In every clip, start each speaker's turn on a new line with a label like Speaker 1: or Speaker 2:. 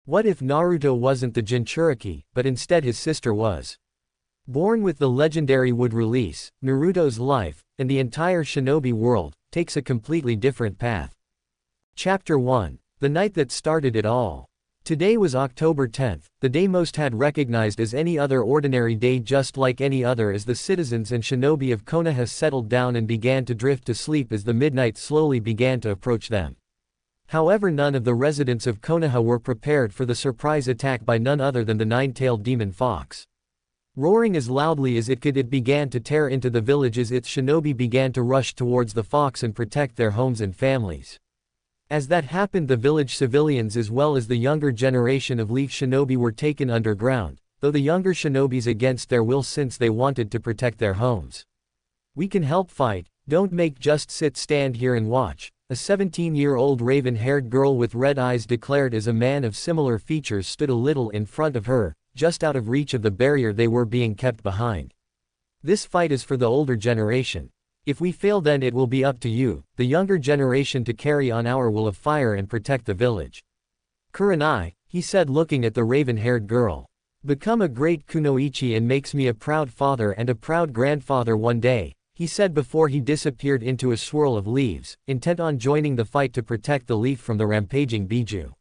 Speaker 1: What if Naruto wasn't the Jinchuriki, but instead his sister was? Born with the legendary wood release, Naruto's life, and the entire shinobi world, takes a completely different path. Chapter 1. The night that started it all. Today was October 10th, the day most had recognized as any other ordinary day, just like any other, as the citizens and shinobi of Konoha settled down and began to drift to sleep as the midnight slowly began to approach them. However, none of the residents of Konoha were prepared for the surprise attack by none other than the nine-tailed demon fox. Roaring as loudly as it could, it began to tear into the village as its shinobi began to rush towards the fox and protect their homes and families. As that happened, the village civilians as well as the younger generation of Leaf Shinobi were taken underground, though the younger shinobis against their will since they wanted to protect their homes. "We can help fight, don't make just stand here and watch," a 17-year-old raven-haired girl with red eyes declared as a man of similar features stood a little in front of her, just out of reach of the barrier they were being kept behind. "This fight is for the older generation. If we fail, then it will be up to you, the younger generation, to carry on our will of fire and protect the village." "Kurenai," he said, looking at the raven-haired girl. "Become a great kunoichi and makes me a proud father and a proud grandfather one day," he said before he disappeared into a swirl of leaves, intent on joining the fight to protect the leaf from the rampaging Biju.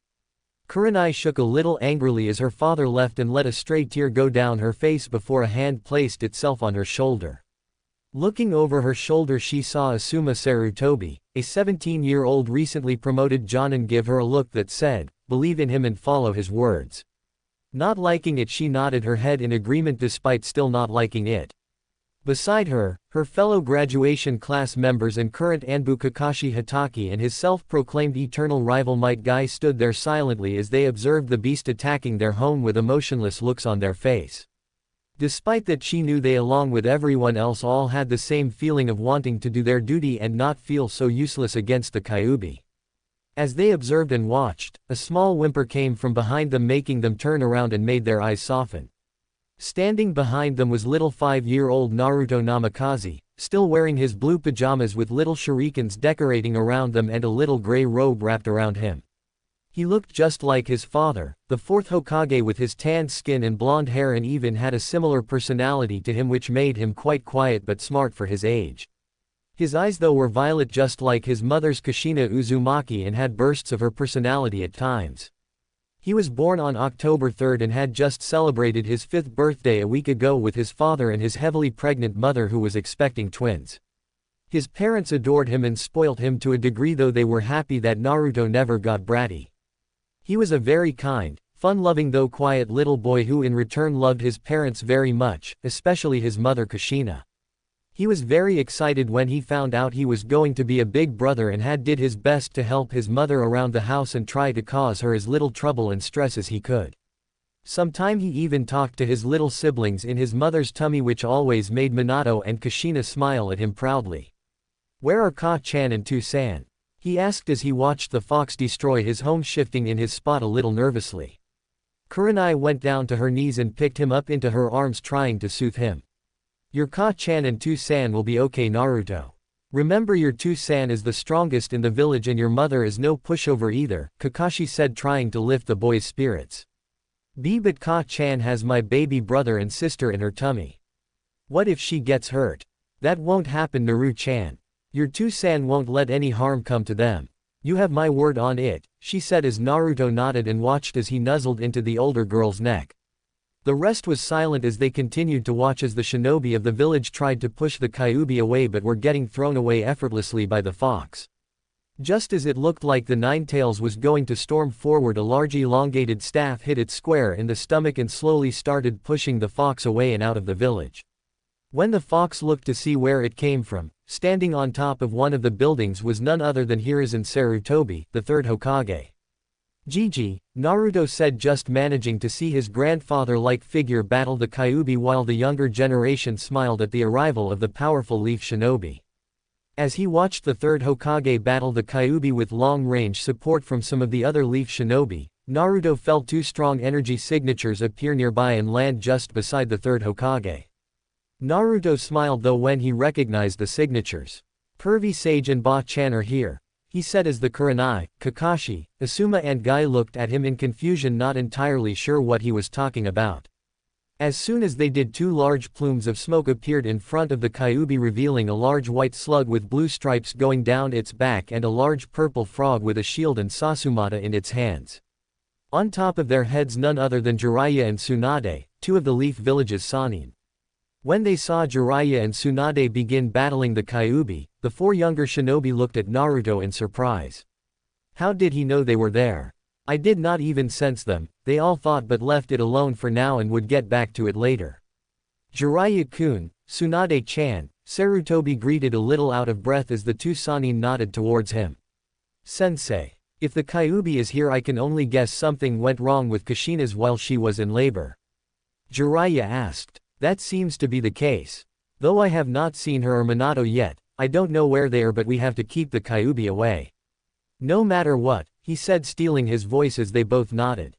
Speaker 1: Kurenai shook a little angrily as her father left and let a stray tear go down her face before a hand placed itself on her shoulder. Looking over her shoulder, she saw Asuma Sarutobi, a 17-year-old recently promoted Jonin, give her a look that said, "Believe in him and follow his words." Not liking it, she nodded her head in agreement despite still not liking it. Beside her, her fellow graduation class members and current Anbu Kakashi Hatake and his self-proclaimed eternal rival Might Guy stood there silently as they observed the beast attacking their home with emotionless looks on their face. Despite that, she knew they, along with everyone else, all had the same feeling of wanting to do their duty and not feel so useless against the Kyuubi. As they observed and watched, a small whimper came from behind them, making them turn around and made their eyes soften. Standing behind them was little 5-year-old Naruto Namikaze, still wearing his blue pajamas with little shurikens decorating around them and a little gray robe wrapped around him. He looked just like his father, the fourth Hokage, with his tanned skin and blonde hair, and even had a similar personality to him, which made him quite quiet but smart for his age. His eyes, though, were violet just like his mother's Kushina Uzumaki and had bursts of her personality at times. He was born on October 3rd and had just celebrated his 5th birthday a week ago with his father and his heavily pregnant mother, who was expecting twins. His parents adored him and spoilt him to a degree, though they were happy that Naruto never got bratty. He was a very kind, fun-loving though quiet little boy who in return loved his parents very much, especially his mother Kushina. He was very excited when he found out he was going to be a big brother and did his best to help his mother around the house and try to cause her as little trouble and stress as he could. Sometime he even talked to his little siblings in his mother's tummy, which always made Minato and Kushina smile at him proudly. "Where are Ka-chan and Tu-san?" he asked as he watched the fox destroy his home, shifting in his spot a little nervously. Kurenai went down to her knees and picked him up into her arms, trying to soothe him. "Your Ka-chan and Tu-san will be okay, Naruto. Remember, your Tu-san is the strongest in the village and your mother is no pushover either," Kakashi said, trying to lift the boy's spirits. "But Ka-chan has my baby brother and sister in her tummy. What if she gets hurt?" "That won't happen, Naru-chan. Your Tu-san won't let any harm come to them. You have my word on it," she said as Naruto nodded and watched as he nuzzled into the older girl's neck. The rest was silent as they continued to watch as the shinobi of the village tried to push the Kyuubi away but were getting thrown away effortlessly by the fox. Just as it looked like the Ninetales was going to storm forward, a large elongated staff hit it square in the stomach and slowly started pushing the fox away and out of the village. When the fox looked to see where it came from, standing on top of one of the buildings was none other than Hiruzen Sarutobi, the third Hokage. "Gigi," Naruto said, just managing to see his grandfather-like figure battle the Kyuubi while the younger generation smiled at the arrival of the powerful Leaf Shinobi. As he watched the third Hokage battle the Kyuubi with long-range support from some of the other Leaf Shinobi, Naruto felt two strong energy signatures appear nearby and land just beside the third Hokage. Naruto smiled though when he recognized the signatures. "Pervy Sage and Ba-chan are here," he said as the Kurenai, Kakashi, Asuma and Guy looked at him in confusion, not entirely sure what he was talking about. As soon as they did, two large plumes of smoke appeared in front of the Kyuubi, revealing a large white slug with blue stripes going down its back and a large purple frog with a shield and Sasumata in its hands. On top of their heads none other than Jiraiya and Tsunade, two of the Leaf Village's Sannin. When they saw Jiraiya and Tsunade begin battling the Kyuubi, the four younger shinobi looked at Naruto in surprise. How did he know they were there? I did not even sense them, they all thought, but left it alone for now and would get back to it later. Jiraiya-kun, Tsunade-chan, Sarutobi greeted a little out of breath as the two Sannin nodded towards him. Sensei. If the Kyuubi is here, I can only guess something went wrong with Kushina's while she was in labor. Jiraiya asked. That seems to be the case. Though I have not seen her or Minato yet, I don't know where they are, but we have to keep the Kyuubi away. No matter what, he said, stealing his voice as they both nodded.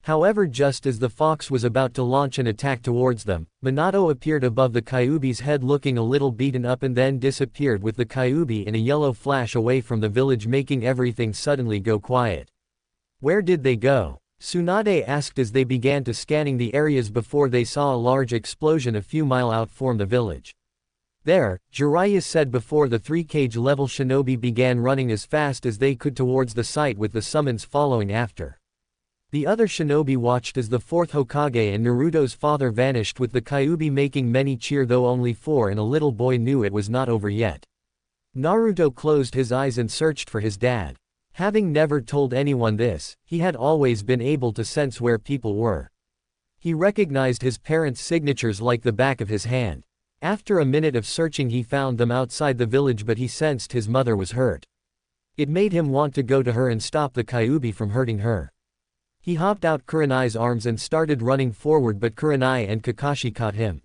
Speaker 1: However, just as the fox was about to launch an attack towards them, Minato appeared above the Kyuubi's head looking a little beaten up and then disappeared with the Kyuubi in a yellow flash away from the village, making everything suddenly go quiet. Where did they go? Tsunade asked as they began to scanning the areas before they saw a large explosion a few miles out from the village. There, Jiraiya said before the 3-cage level shinobi began running as fast as they could towards the site with the summons following after. The other shinobi watched as the 4th Hokage and Naruto's father vanished with the Kyuubi making many cheer, though only 4 and a little boy knew it was not over yet. Naruto closed his eyes and searched for his dad. Having never told anyone this, he had always been able to sense where people were. He recognized his parents' signatures like the back of his hand. After a minute of searching he found them outside the village, but he sensed his mother was hurt. It made him want to go to her and stop the Kyuubi from hurting her. He hopped out Kurenai's arms and started running forward, but Kurenai and Kakashi caught him.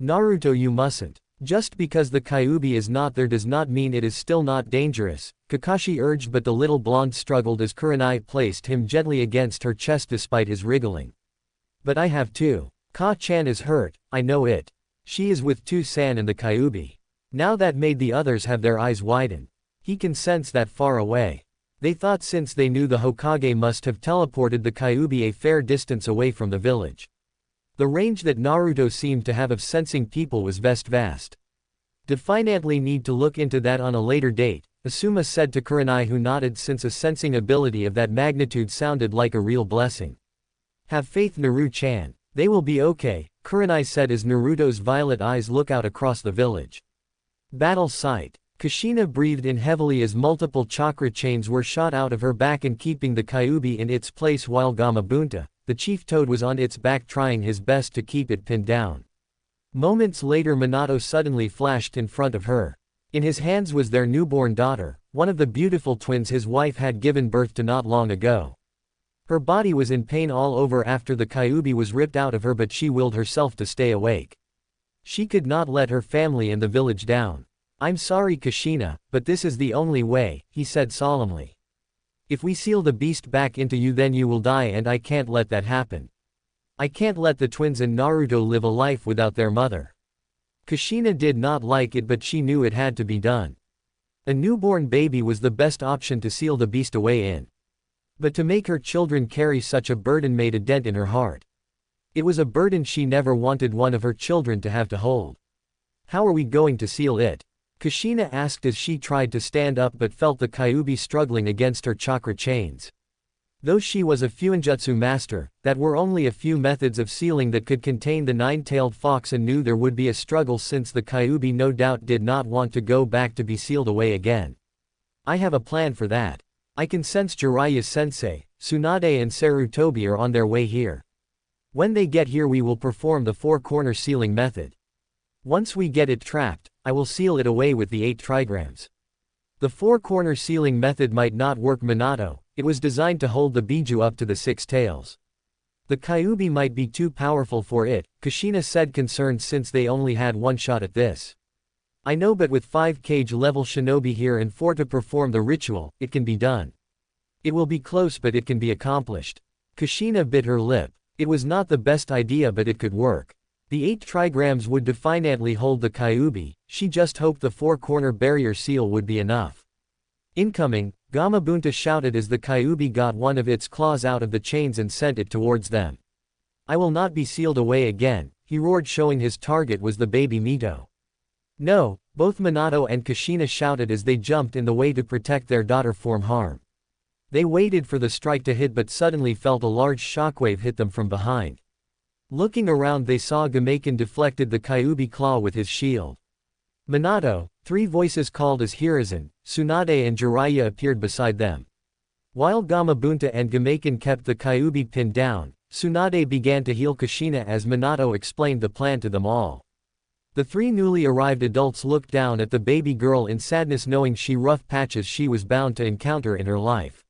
Speaker 1: Naruto, you mustn't. Just because the Kyuubi is not there does not mean it is still not dangerous, Kakashi urged, but the little blonde struggled as Kurenai placed him gently against her chest despite his wriggling. But I have to. Ka-chan is hurt, I know it. She is with San and the Kyuubi. Now that made the others have their eyes widen. He can sense that far away. They thought since they knew the Hokage must have teleported the Kyuubi a fair distance away from the village. The range that Naruto seemed to have of sensing people was vast. Definitely need to look into that on a later date, Asuma said to Kurenai, who nodded since a sensing ability of that magnitude sounded like a real blessing. Have faith, Naru-chan. They will be okay, Kurenai said as Naruto's violet eyes look out across the village. Battle site. Kushina breathed in heavily as multiple chakra chains were shot out of her back and keeping the Kyuubi in its place, while Gamabunta, the chief toad, was on its back trying his best to keep it pinned down. Moments later Minato suddenly flashed in front of her. In his hands was their newborn daughter, one of the beautiful twins his wife had given birth to not long ago. Her body was in pain all over after the Kyuubi was ripped out of her, but she willed herself to stay awake. She could not let her family and the village down. I'm sorry, Kushina, but this is the only way, he said solemnly. If we seal the beast back into you, then you will die, and I can't let that happen. I can't let the twins and Naruto live a life without their mother. Kushina did not like it, but she knew it had to be done. A newborn baby was the best option to seal the beast away in. But to make her children carry such a burden made a dent in her heart. It was a burden she never wanted one of her children to have to hold. How are we going to seal it? Kushina asked as she tried to stand up but felt the Kyuubi struggling against her chakra chains. Though she was a Fuinjutsu master, that were only a few methods of sealing that could contain the nine-tailed fox, and knew there would be a struggle since the Kyuubi no doubt did not want to go back to be sealed away again. I have a plan for that. I can sense Jiraiya-sensei, Tsunade and Sarutobi are on their way here. When they get here we will perform the four-corner sealing method. Once we get it trapped, I will seal it away with the 8 trigrams. The four-corner sealing method might not work, Minato. It was designed to hold the Biju up to the 6 tails. The Kyuubi might be too powerful for it, Kushina said, concerned since they only had one shot at this. I know, but with 5 cage level shinobi here and 4 to perform the ritual, it can be done. It will be close, but it can be accomplished. Kushina bit her lip. It was not the best idea, but it could work. The 8 trigrams would definitely hold the Kyuubi, she just hoped the 4-corner barrier seal would be enough. Incoming, Gamabunta shouted as the Kyuubi got one of its claws out of the chains and sent it towards them. I will not be sealed away again, he roared, showing his target was the baby Mito. No, both Minato and Kushina shouted as they jumped in the way to protect their daughter from harm. They waited for the strike to hit but suddenly felt a large shockwave hit them from behind. Looking around they saw Gameiken deflected the Kyuubi claw with his shield. Minato, three voices called as Hiruzen, Tsunade and Jiraiya appeared beside them. While Gamabunta and Gameiken kept the Kyuubi pinned down, Tsunade began to heal Kushina as Minato explained the plan to them all. The three newly arrived adults looked down at the baby girl in sadness, knowing she rough patches she was bound to encounter in her life.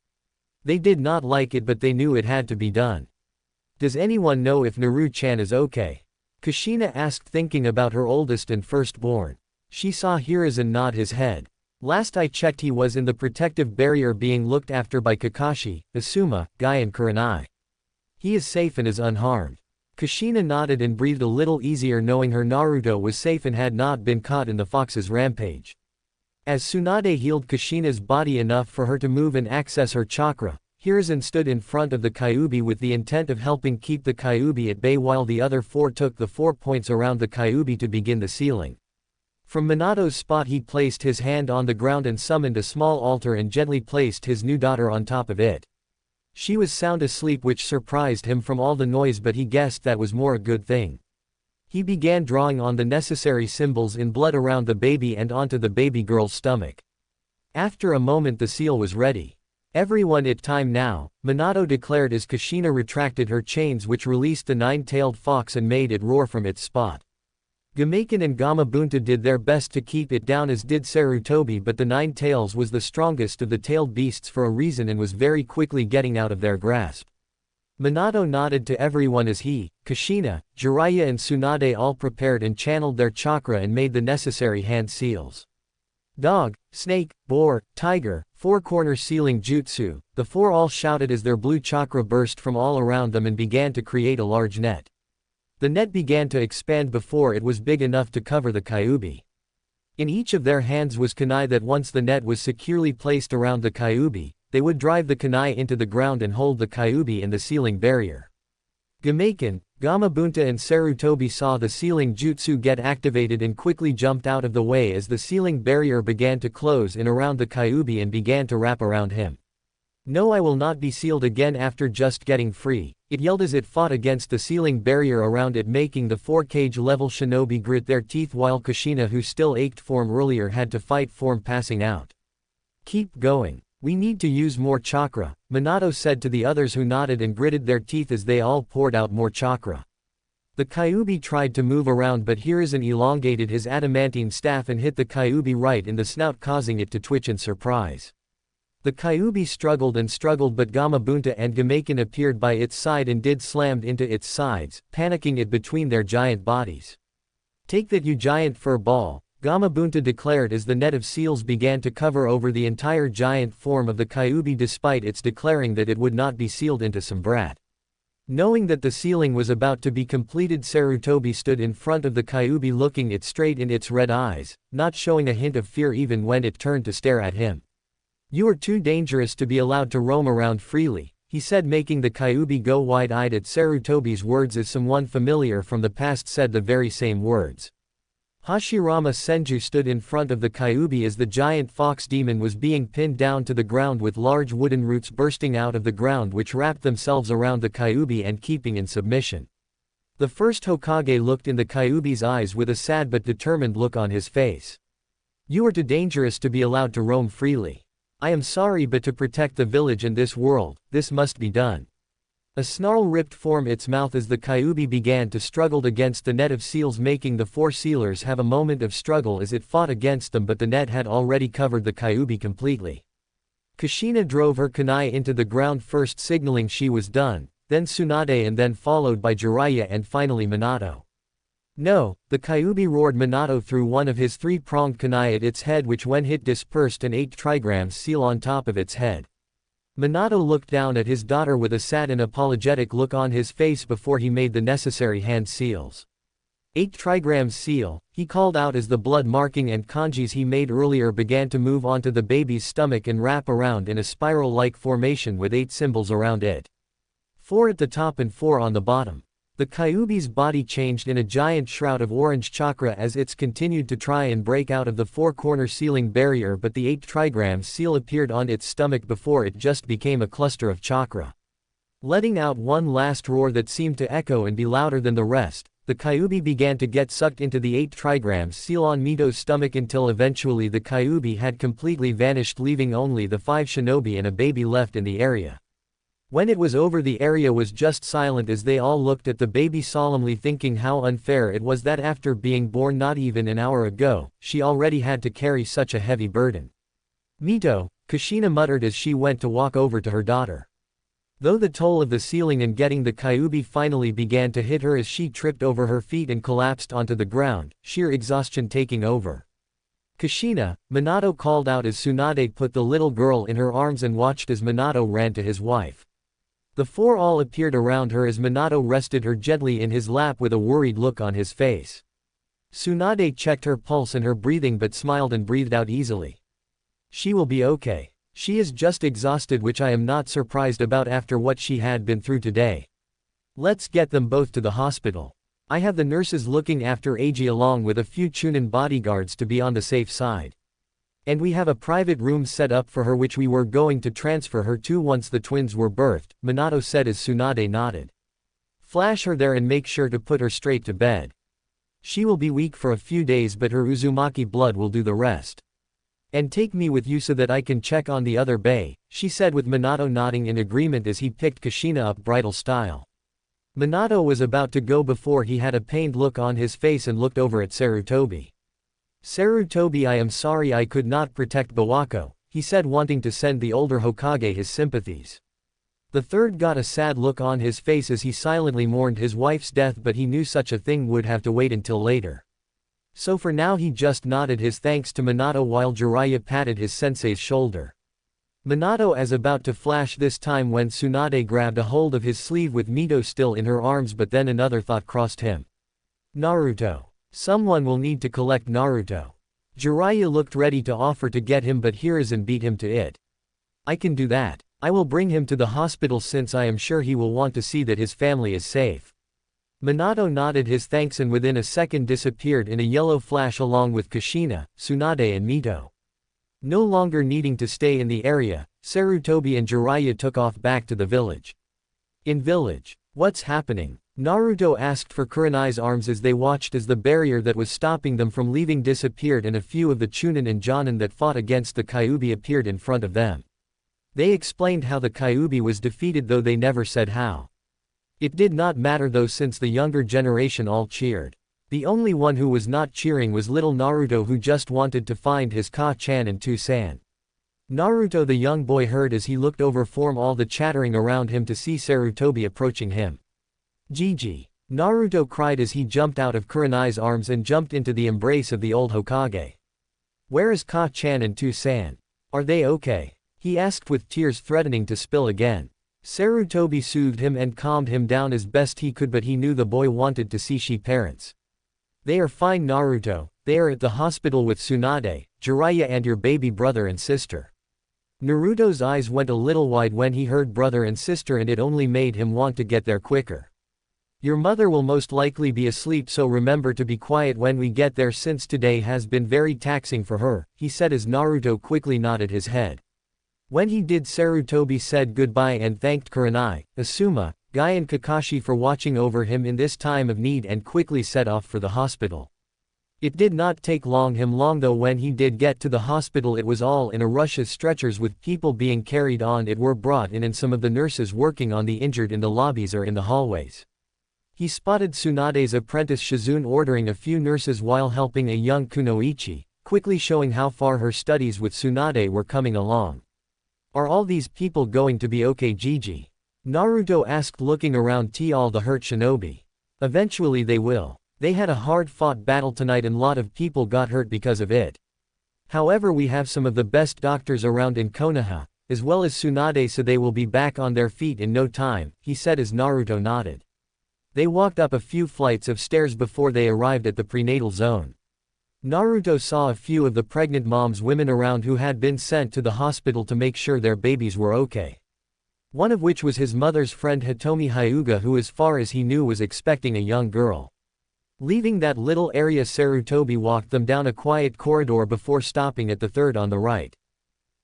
Speaker 1: They did not like it, but they knew it had to be done. Does anyone know if Naru-chan is okay? Kushina asked, thinking about her oldest and firstborn. She saw Hiruzen nod his head. Last I checked he was in the protective barrier being looked after by Kakashi, Asuma, Guy and Kurenai. He is safe and is unharmed. Kushina nodded and breathed a little easier, knowing her Naruto was safe and had not been caught in the fox's rampage. As Tsunade healed Kushina's body enough for her to move and access her chakra, Hiruzen stood in front of the Kyuubi with the intent of helping keep the Kyuubi at bay while the other four took the 4 points around the Kyuubi to begin the sealing. From Minato's spot he placed his hand on the ground and summoned a small altar and gently placed his new daughter on top of it. She was sound asleep, which surprised him from all the noise, but he guessed that was more a good thing. He began drawing on the necessary symbols in blood around the baby and onto the baby girl's stomach. After a moment the seal was ready. Everyone, it time now, Minato declared as Kushina retracted her chains, which released the 9-tailed fox and made it roar from its spot. Gameiken and Gamabunta did their best to keep it down, as did Sarutobi, but the 9 tails was the strongest of the tailed beasts for a reason and was very quickly getting out of their grasp. Minato nodded to everyone as he, Kushina, Jiraiya and Tsunade all prepared and channeled their chakra and made the necessary hand seals. Dog, snake, boar, tiger, 4-corner sealing jutsu, the four all shouted as their blue chakra burst from all around them and began to create a large net. The net began to expand before it was big enough to cover the Kyuubi. In each of their hands was kunai that once the net was securely placed around the Kyuubi, they would drive the kunai into the ground and hold the Kyuubi in the sealing barrier. Gameiken, Gamabunta and Sarutobi saw the sealing jutsu get activated and quickly jumped out of the way as the sealing barrier began to close in around the Kyuubi and began to wrap around him. No, I will not be sealed again after just getting free, it yelled as it fought against the sealing barrier around it, making the 4-cage level shinobi grit their teeth, while Kushina, who still ached from earlier, had to fight from passing out. Keep going. We need to use more chakra, Minato said to the others, who nodded and gritted their teeth as they all poured out more chakra. The Kyuubi tried to move around, but Hiruzen elongated his adamantine staff and hit the Kyuubi right in the snout, causing it to twitch in surprise. The Kyuubi struggled and struggled, but Gamabunta and Gameiken appeared by its side and did slammed into its sides, panicking it between their giant bodies. Take that, you giant fur ball, Gamabunta declared as the net of seals began to cover over the entire giant form of the Kyuubi, despite its declaring that it would not be sealed into some brat. Knowing that the sealing was about to be completed, Sarutobi stood in front of the Kyuubi, looking it straight in its red eyes, not showing a hint of fear even when it turned to stare at him. You are too dangerous to be allowed to roam around freely, he said, making the Kyuubi go wide-eyed at Sarutobi's words as someone familiar from the past said the very same words. Hashirama Senju stood in front of the Kyuubi as the giant fox demon was being pinned down to the ground with large wooden roots bursting out of the ground, which wrapped themselves around the Kyuubi and keeping in submission. The first Hokage looked in the Kyuubi's eyes with a sad but determined look on his face. You are too dangerous to be allowed to roam freely. I am sorry, but to protect the village and this world, this must be done. A snarl ripped from its mouth as the Kyuubi began to struggle against the net of seals, making the 4 sealers have a moment of struggle as it fought against them, but the net had already covered the Kyuubi completely. Kushina drove her kunai into the ground first, signaling she was done, then Tsunade, and then followed by Jiraiya and finally Minato. No, the Kyuubi roared. Minato threw one of his 3-pronged kunai at its head, which when hit dispersed an 8 trigrams seal on top of its head. Minato looked down at his daughter with a sad and apologetic look on his face before he made the necessary hand seals. 8 trigrams seal, he called out as the blood marking and kanjis he made earlier began to move onto the baby's stomach and wrap around in a spiral-like formation with 8 symbols around it. 4 at the top and 4 on the bottom. The Kyuubi's body changed in a giant shroud of orange chakra as it's continued to try and break out of the 4-corner sealing barrier, but the 8 trigrams seal appeared on its stomach before it just became a cluster of chakra. Letting out one last roar that seemed to echo and be louder than the rest, the Kyuubi began to get sucked into the 8 trigrams seal on Mito's stomach until eventually the Kyuubi had completely vanished, leaving only the 5 shinobi and a baby left in the area. When it was over, the area was just silent as they all looked at the baby solemnly, thinking how unfair it was that after being born not even an hour ago, she already had to carry such a heavy burden. Mito, Kushina muttered as she went to walk over to her daughter. Though the toll of the sealing and getting the Kyuubi finally began to hit her as she tripped over her feet and collapsed onto the ground, sheer exhaustion taking over. Kushina, Minato called out as Tsunade put the little girl in her arms and watched as Minato ran to his wife. The 4 all appeared around her as Minato rested her gently in his lap with a worried look on his face. Tsunade checked her pulse and her breathing but smiled and breathed out easily. She will be okay. She is just exhausted, which I am not surprised about after what she had been through today. Let's get them both to the hospital. I have the nurses looking after Eiji along with a few Chunin bodyguards to be on the safe side. And we have a private room set up for her which we were going to transfer her to once the twins were birthed, Minato said as Tsunade nodded. Flash her there and make sure to put her straight to bed. She will be weak for a few days, but her Uzumaki blood will do the rest. And take me with you so that I can check on the other bay, she said with Minato nodding in agreement as he picked Kushina up bridal style. Minato was about to go before he had a pained look on his face and looked over at Sarutobi. Sarutobi, I am sorry I could not protect Bawako, he said, wanting to send the older Hokage his sympathies. The third got a sad look on his face as he silently mourned his wife's death, but he knew such a thing would have to wait until later. So for now he just nodded his thanks to Minato while Jiraiya patted his sensei's shoulder. Minato as about to flash this time when Tsunade grabbed a hold of his sleeve with Mito still in her arms, but then another thought crossed him. Naruto. Someone will need to collect Naruto. Jiraiya looked ready to offer to get him, but Hiruzen beat him to it. I can do that. I will bring him to the hospital since I am sure he will want to see that his family is safe. Minato nodded his thanks and within a second disappeared in a yellow flash along with Kushina, Tsunade and Mito. No longer needing to stay in the area, Sarutobi and Jiraiya took off back to the village. In village. What's happening? Naruto asked for Kurenai's arms as they watched as the barrier that was stopping them from leaving disappeared and a few of the Chunin and Jonin that fought against the Kyuubi appeared in front of them. They explained how the Kyuubi was defeated, though they never said how. It did not matter though, since the younger generation all cheered. The only one who was not cheering was little Naruto, who just wanted to find his Ka-chan and Tu-san. Naruto the young boy heard as he looked over from all the chattering around him to see Sarutobi approaching him. Gigi. Naruto cried as he jumped out of Kurenai's arms and jumped into the embrace of the old Hokage. Where is Ka-chan and Tu-san? Are they okay? He asked with tears threatening to spill again. Sarutobi soothed him and calmed him down as best he could, but he knew the boy wanted to see she parents. They are fine, Naruto. They are at the hospital with Tsunade, Jiraiya and your baby brother and sister. Naruto's eyes went a little wide when he heard brother and sister, and it only made him want to get there quicker. Your mother will most likely be asleep, so remember to be quiet when we get there since today has been very taxing for her, he said as Naruto quickly nodded his head. When he did, Sarutobi said goodbye and thanked Kurenai, Asuma, Guy and Kakashi for watching over him in this time of need and quickly set off for the hospital. It did not take him long though. When he did get to the hospital, it was all in a rush as stretchers with people being carried on it were brought in and some of the nurses working on the injured in the lobbies or in the hallways. He spotted Tsunade's apprentice Shizune ordering a few nurses while helping a young Kunoichi, quickly showing how far her studies with Tsunade were coming along. Are all these people going to be okay, Gigi? Naruto asked, looking around all the hurt shinobi. Eventually they will. They had a hard-fought battle tonight and lot of people got hurt because of it. However, we have some of the best doctors around in Konoha, as well as Tsunade, so they will be back on their feet in no time, he said as Naruto nodded. They walked up a few flights of stairs before they arrived at the prenatal zone. Naruto saw a few of the pregnant moms women around who had been sent to the hospital to make sure their babies were okay. One of which was his mother's friend Hitomi Hyuga, who as far as he knew was expecting a young girl. Leaving that little area, Sarutobi walked them down a quiet corridor before stopping at the third on the right.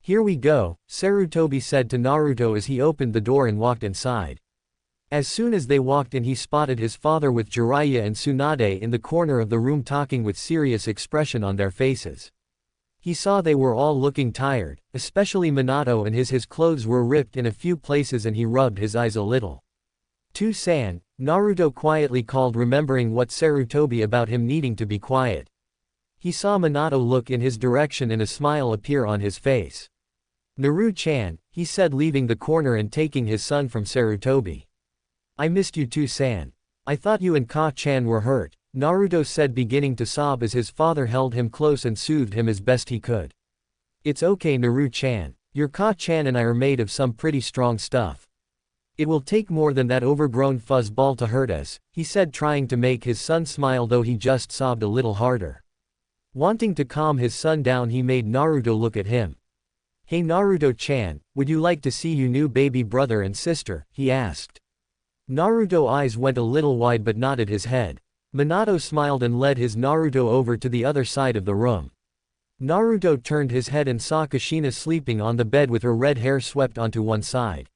Speaker 1: "Here we go," Sarutobi said to Naruto as he opened the door and walked inside. As soon as they walked in, he spotted his father with Jiraiya and Tsunade in the corner of the room talking with serious expression on their faces. He saw they were all looking tired, especially Minato, and his clothes were ripped in a few places, and he rubbed his eyes a little. "To-san," Naruto quietly called, remembering what Sarutobi about him needing to be quiet. He saw Minato look in his direction and a smile appear on his face. "Naru-chan," he said, leaving the corner and taking his son from Sarutobi. "I missed you too, San. I thought you and Ka-chan were hurt," Naruto said, beginning to sob as his father held him close and soothed him as best he could. "It's okay, Naru-chan. Your Ka-chan and I are made of some pretty strong stuff. It will take more than that overgrown fuzzball to hurt us," he said, trying to make his son smile, though he just sobbed a little harder. Wanting to calm his son down, he made Naruto look at him. "Hey Naruto-chan, would you like to see your new baby brother and sister?" he asked. Naruto's eyes went a little wide but nodded his head. Minato smiled and led his Naruto over to the other side of the room. Naruto turned his head and saw Kushina sleeping on the bed with her red hair swept onto one side.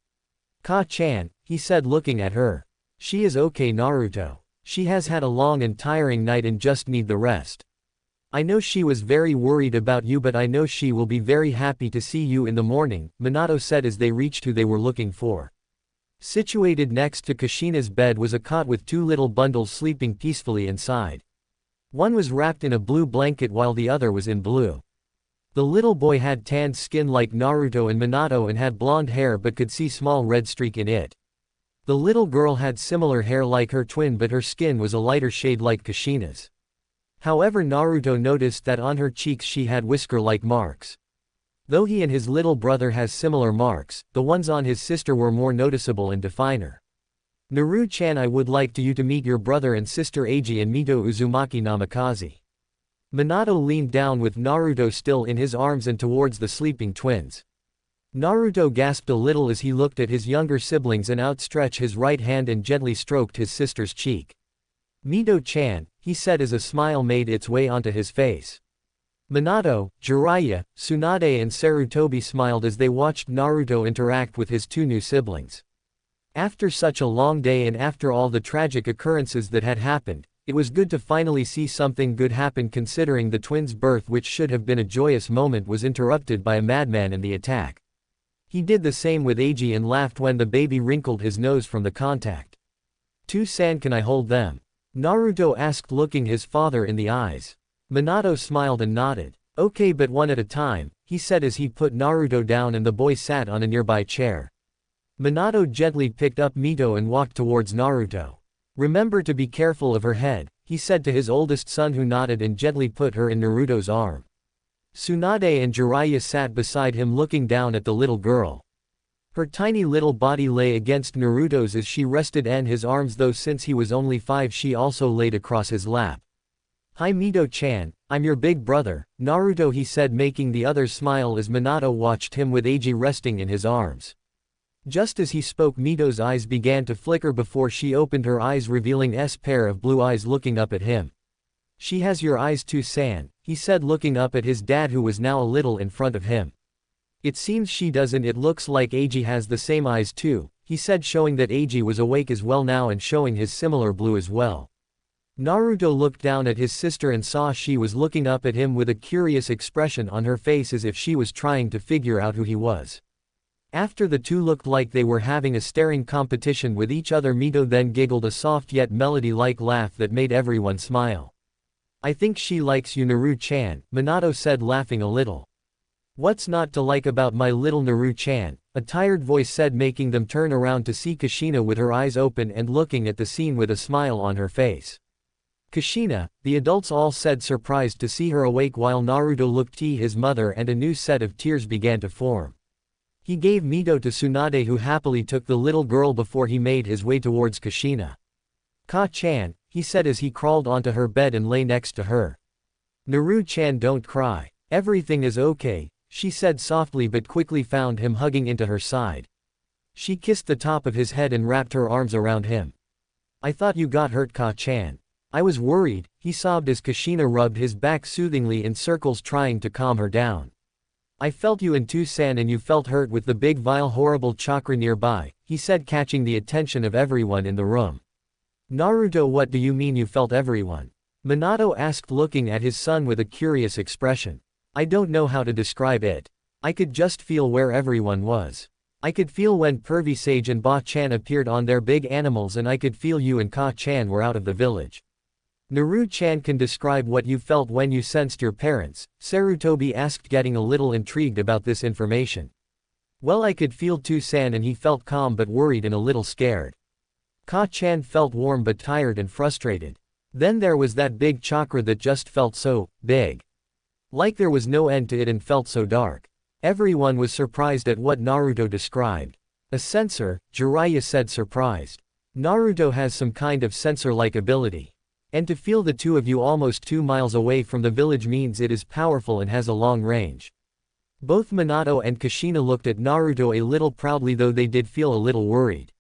Speaker 1: "Ka-chan," he said, looking at her. "She is okay, Naruto. She has had a long and tiring night and just need the rest. I know she was very worried about you, but I know she will be very happy to see you in the morning," Minato said as they reached who they were looking for. Situated next to Kushina's bed was a cot with two little bundles sleeping peacefully inside. One was wrapped in a blue blanket while the other was in blue. The little boy had tanned skin like Naruto and Minato and had blonde hair but could see small red streak in it. The little girl had similar hair like her twin, but her skin was a lighter shade like Kushina's. However, Naruto noticed that on her cheeks she had whisker-like marks. Though he and his little brother has similar marks, the ones on his sister were more noticeable and definer. "Naru-chan, I would like you to meet your brother and sister Eiji and Mito Uzumaki Namikaze." Minato leaned down with Naruto still in his arms and towards the sleeping twins. Naruto gasped a little as he looked at his younger siblings and outstretched his right hand and gently stroked his sister's cheek. "Mito-chan," he said as a smile made its way onto his face. Minato, Jiraiya, Tsunade and Sarutobi smiled as they watched Naruto interact with his two new siblings. After such a long day and after all the tragic occurrences that had happened, it was good to finally see something good happen, considering the twins' birth, which should have been a joyous moment, was interrupted by a madman and the attack. He did the same with Eiji and laughed when the baby wrinkled his nose from the contact. "To-san, can I hold them?" Naruto asked, looking his father in the eyes. Minato smiled and nodded. "Okay, but one at a time," he said as he put Naruto down and the boy sat on a nearby chair. Minato gently picked up Mito and walked towards Naruto. "Remember to be careful of her head," he said to his oldest son, who nodded and gently put her in Naruto's arm. Tsunade and Jiraiya sat beside him looking down at the little girl. Her tiny little body lay against Naruto's as she rested in his arms, though since he was only 5 she also laid across his lap. "Hi Mito-chan, I'm your big brother, Naruto," he said, making the others smile as Minato watched him with Eiji resting in his arms. Just as he spoke, Mito's eyes began to flicker before she opened her eyes, revealing a pair of blue eyes looking up at him. "She has your eyes too, San," he said, looking up at his dad, who was now a little in front of him. "It seems she doesn't. It looks like Eiji has the same eyes too," he said, showing that Eiji was awake as well now and showing his similar blue as well. Naruto looked down at his sister and saw she was looking up at him with a curious expression on her face, as if she was trying to figure out who he was. After the two looked like they were having a staring competition with each other, Mito then giggled a soft yet melody-like laugh that made everyone smile. "I think she likes you, Naru-chan," Minato said, laughing a little. "What's not to like about my little Naru-chan?" a tired voice said, making them turn around to see Kushina with her eyes open and looking at the scene with a smile on her face. "Kushina," the adults all said, surprised to see her awake, while Naruto looked at his mother and a new set of tears began to form. He gave Mito to Tsunade, who happily took the little girl before he made his way towards Kushina. Ka-chan, he said as he crawled onto her bed and lay next to her. Naru-chan, don't cry. Everything is okay, she said softly but quickly found him hugging into her side. She kissed the top of his head and wrapped her arms around him. I thought you got hurt, Ka-chan. I was worried, he sobbed as Kushina rubbed his back soothingly in circles trying to calm her down. I felt you in Tucson and you felt hurt with the big vile horrible chakra nearby, he said, catching the attention of everyone in the room. Naruto, what do you mean you felt everyone? Minato asked, looking at his son with a curious expression. I don't know how to describe it. I could just feel where everyone was. I could feel when Pervy Sage and Ba-chan appeared on their big animals, and I could feel you and Ka-chan were out of the village. Naru-chan can describe what you felt when you sensed your parents, Sarutobi asked, getting a little intrigued about this information. Well, I could feel Tucson and he felt calm but worried and a little scared. Ka-chan felt warm but tired and frustrated. Then there was that big chakra that just felt so big. Like there was no end to it and felt so dark. Everyone was surprised at what Naruto described. A sensor, Jiraiya said, surprised. Naruto has some kind of sensor-like ability. And to feel the two of you almost 2 miles away from the village means it is powerful and has a long range. Both Minato and Kushina looked at Naruto a little proudly, though they did feel a little worried.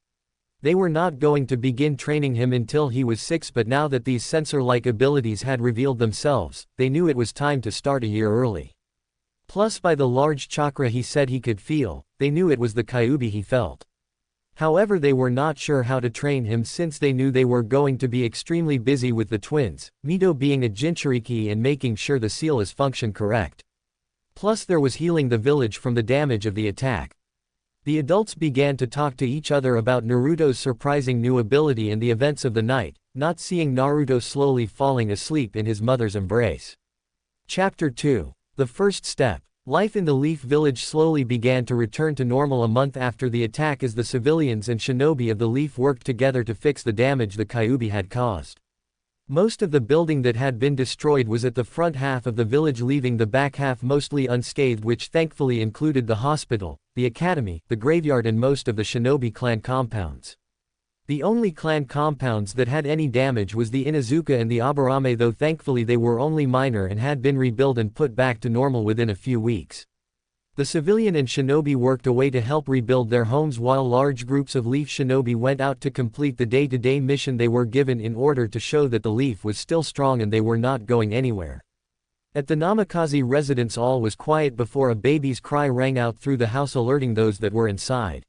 Speaker 1: They were not going to begin training him until he was 6, but now that these sensor-like abilities had revealed themselves, they knew it was time to start a year early. Plus, by the large chakra he said he could feel, they knew it was the Kyuubi he felt. However, they were not sure how to train him since they knew they were going to be extremely busy with the twins, Mito being a Jinchuriki and making sure the seal is function correct. Plus there was healing the village from the damage of the attack. The adults began to talk to each other about Naruto's surprising new ability and the events of the night, not seeing Naruto slowly falling asleep in his mother's embrace. Chapter 2. The First Step. Life in the Leaf Village slowly began to return to normal a month after the attack, as the civilians and shinobi of the Leaf worked together to fix the damage the Kyuubi had caused. Most of the building that had been destroyed was at the front half of the village, leaving the back half mostly unscathed, which thankfully included the hospital, the academy, the graveyard and most of the shinobi clan compounds. The only clan compounds that had any damage was the Inuzuka and the Aburame, though thankfully they were only minor and had been rebuilt and put back to normal within a few weeks. The civilian and shinobi worked away to help rebuild their homes, while large groups of Leaf shinobi went out to complete the day-to-day mission they were given in order to show that the Leaf was still strong and they were not going anywhere. At the Namikaze residence, all was quiet before a baby's cry rang out through the house, alerting those that were inside.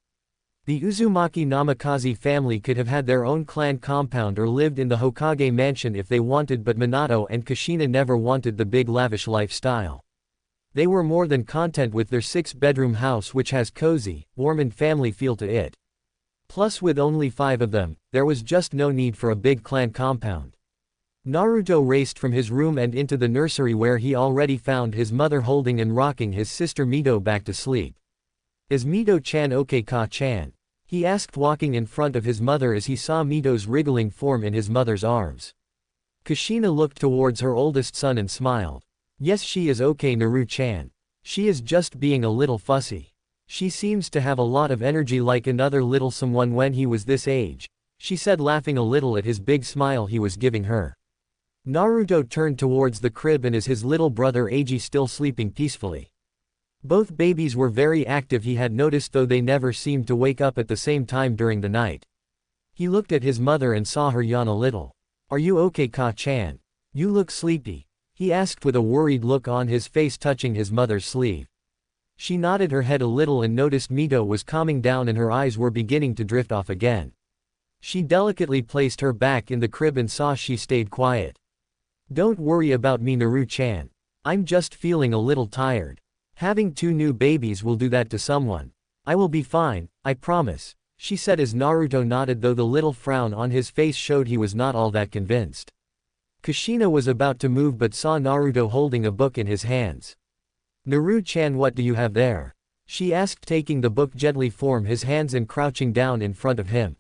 Speaker 1: The Uzumaki Namikaze family could have had their own clan compound or lived in the Hokage mansion if they wanted, but Minato and Kushina never wanted the big lavish lifestyle. They were more than content with their 6-bedroom house, which has cozy, warm and family feel to it. Plus, with only 5 of them, there was just no need for a big clan compound. Naruto raced from his room and into the nursery, where he already found his mother holding and rocking his sister Mito back to sleep. Is Mito-chan okay, Ka-chan? He asked, walking in front of his mother as he saw Mito's wriggling form in his mother's arms. Kushina looked towards her oldest son and smiled. Yes, she is okay, Naru-chan. She is just being a little fussy. She seems to have a lot of energy like another little someone when he was this age, she said, laughing a little at his big smile he was giving her. Naruto turned towards the crib, and is his little brother Eiji still sleeping peacefully. Both babies were very active, he had noticed, though they never seemed to wake up at the same time during the night. He looked at his mother and saw her yawn a little. Are you okay, Ka-chan? You look sleepy, he asked with a worried look on his face, touching his mother's sleeve. She nodded her head a little and noticed Mito was calming down and her eyes were beginning to drift off again. She delicately placed her back in the crib and saw she stayed quiet. Don't worry about me, Naru-chan. I'm just feeling a little tired. Having 2 new babies will do that to someone. I will be fine, I promise, she said as Naruto nodded, though the little frown on his face showed he was not all that convinced. Kushina was about to move but saw Naruto holding a book in his hands. Naru-chan, what do you have there? She asked, taking the book gently from his hands and crouching down in front of him.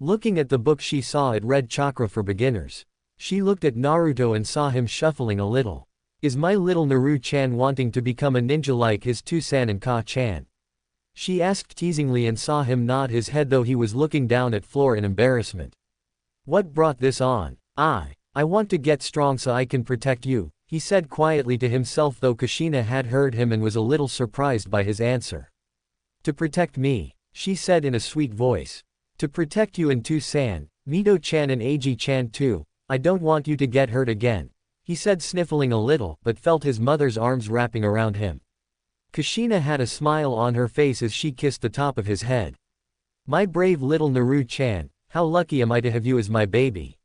Speaker 1: Looking at the book, she saw it read Chakra for Beginners. She looked at Naruto and saw him shuffling a little. Is my little Naru-chan wanting to become a ninja like his Tucson and Ka-chan? She asked teasingly and saw him nod his head, though he was looking down at floor in embarrassment. What brought this on? I want to get strong so I can protect you, he said quietly to himself, though Kushina had heard him and was a little surprised by his answer. To protect me, she said in a sweet voice. To protect you and Tu-san, Mito-chan and Eiji-chan too. I don't want you to get hurt again, he said, sniffling a little, but felt his mother's arms wrapping around him. Kushina had a smile on her face as she kissed the top of his head. My brave little Naru-chan, how lucky am I to have you as my baby.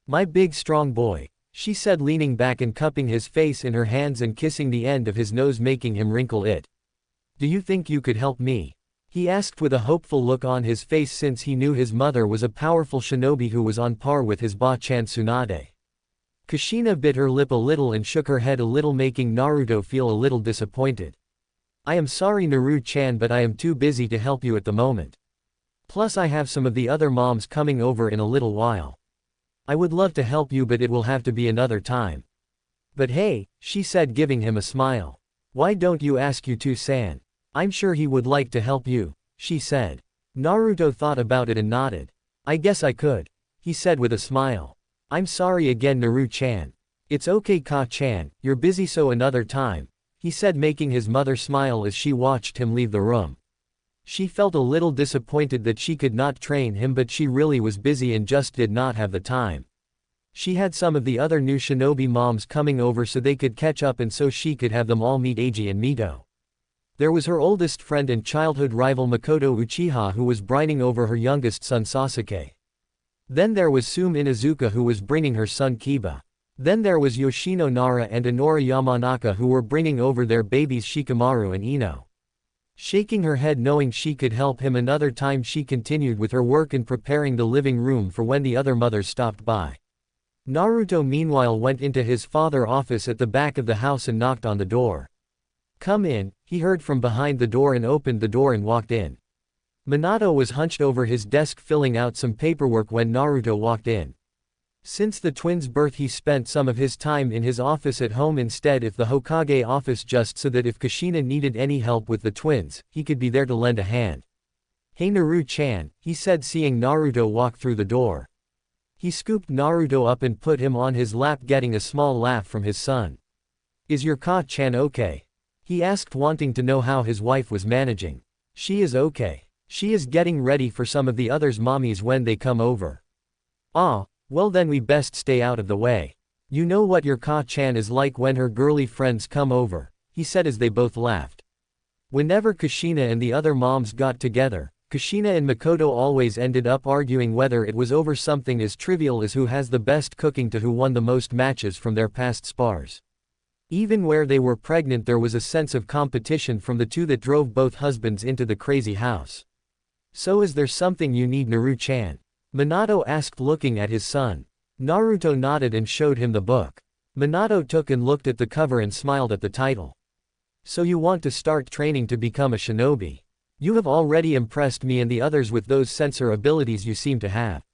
Speaker 1: My big strong boy, she said, leaning back and cupping his face in her hands and kissing the end of his nose, making him wrinkle it. Do you think you could help me? He asked with a hopeful look on his face, since he knew his mother was a powerful shinobi who was on par with his Ba-chan Tsunade. Kushina bit her lip a little and shook her head a little, making Naruto feel a little disappointed. I am sorry Naru-chan, but I am too busy to help you at the moment. Plus I have some of the other moms coming over in a little while. I would love to help you, but it will have to be another time. But hey, she said, giving him a smile. Why don't you ask Tu-san? I'm sure he would like to help you, she said. Naruto thought about it and nodded. I guess I could, he said with a smile. I'm sorry again Naru-chan. It's okay Ka-chan, you're busy, so another time, he said, making his mother smile as she watched him leave the room. She felt a little disappointed that she could not train him, but she really was busy and just did not have the time. She had some of the other new shinobi moms coming over so they could catch up, and so she could have them all meet Eiji and Mito. There was her oldest friend and childhood rival Makoto Uchiha, who was briding over her youngest son Sasuke. Then there was Sume Inuzuka, who was bringing her son Kiba. Then there was Yoshino Nara and Inora Yamanaka, who were bringing over their babies Shikamaru and Ino. Shaking her head knowing she could help him another time, she continued with her work in preparing the living room for when the other mothers stopped by. Naruto meanwhile went into his father's office at the back of the house and knocked on the door. Come in, he heard from behind the door, and opened the door and walked in. Minato was hunched over his desk filling out some paperwork when Naruto walked in. Since the twins' birth he spent some of his time in his office at home instead of the Hokage office, just so that if Kushina needed any help with the twins, he could be there to lend a hand. Hey Naru-chan, he said, seeing Naruto walk through the door. He scooped Naruto up and put him on his lap, getting a small laugh from his son. Is your Ka-chan okay? He asked, wanting to know how his wife was managing. She is okay. She is getting ready for some of the others' mommies when they come over. Ah, well then we best stay out of the way. You know what your Ka-chan is like when her girly friends come over, he said as they both laughed. Whenever Kushina and the other moms got together, Kushina and Makoto always ended up arguing, whether it was over something as trivial as who has the best cooking to who won the most matches from their past spars. Even where they were pregnant, there was a sense of competition from the two that drove both husbands into the crazy house. So is there something you need Naru-chan? Minato asked, looking at his son. Naruto nodded and showed him the book. Minato took and looked at the cover and smiled at the title. So you want to start training to become a shinobi? You have already impressed me and the others with those sensor abilities you seem to have.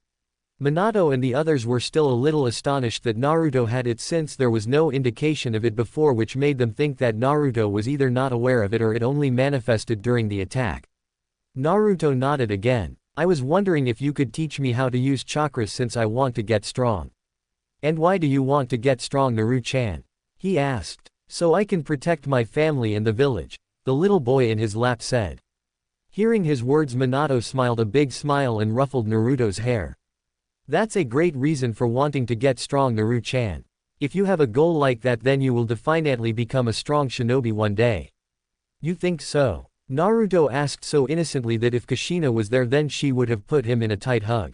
Speaker 1: Minato and the others were still a little astonished that Naruto had it, since there was no indication of it before, which made them think that Naruto was either not aware of it or it only manifested during the attack. Naruto nodded again. I was wondering if you could teach me how to use chakras, since I want to get strong. And why do you want to get strong Naru-chan? He asked. So I can protect my family and the village, the little boy in his lap said. Hearing his words, Minato smiled a big smile and ruffled Naruto's hair. That's a great reason for wanting to get strong Naru-chan. If you have a goal like that, then you will definitely become a strong shinobi one day. You think so? Naruto asked so innocently that if Kushina was there then she would have put him in a tight hug.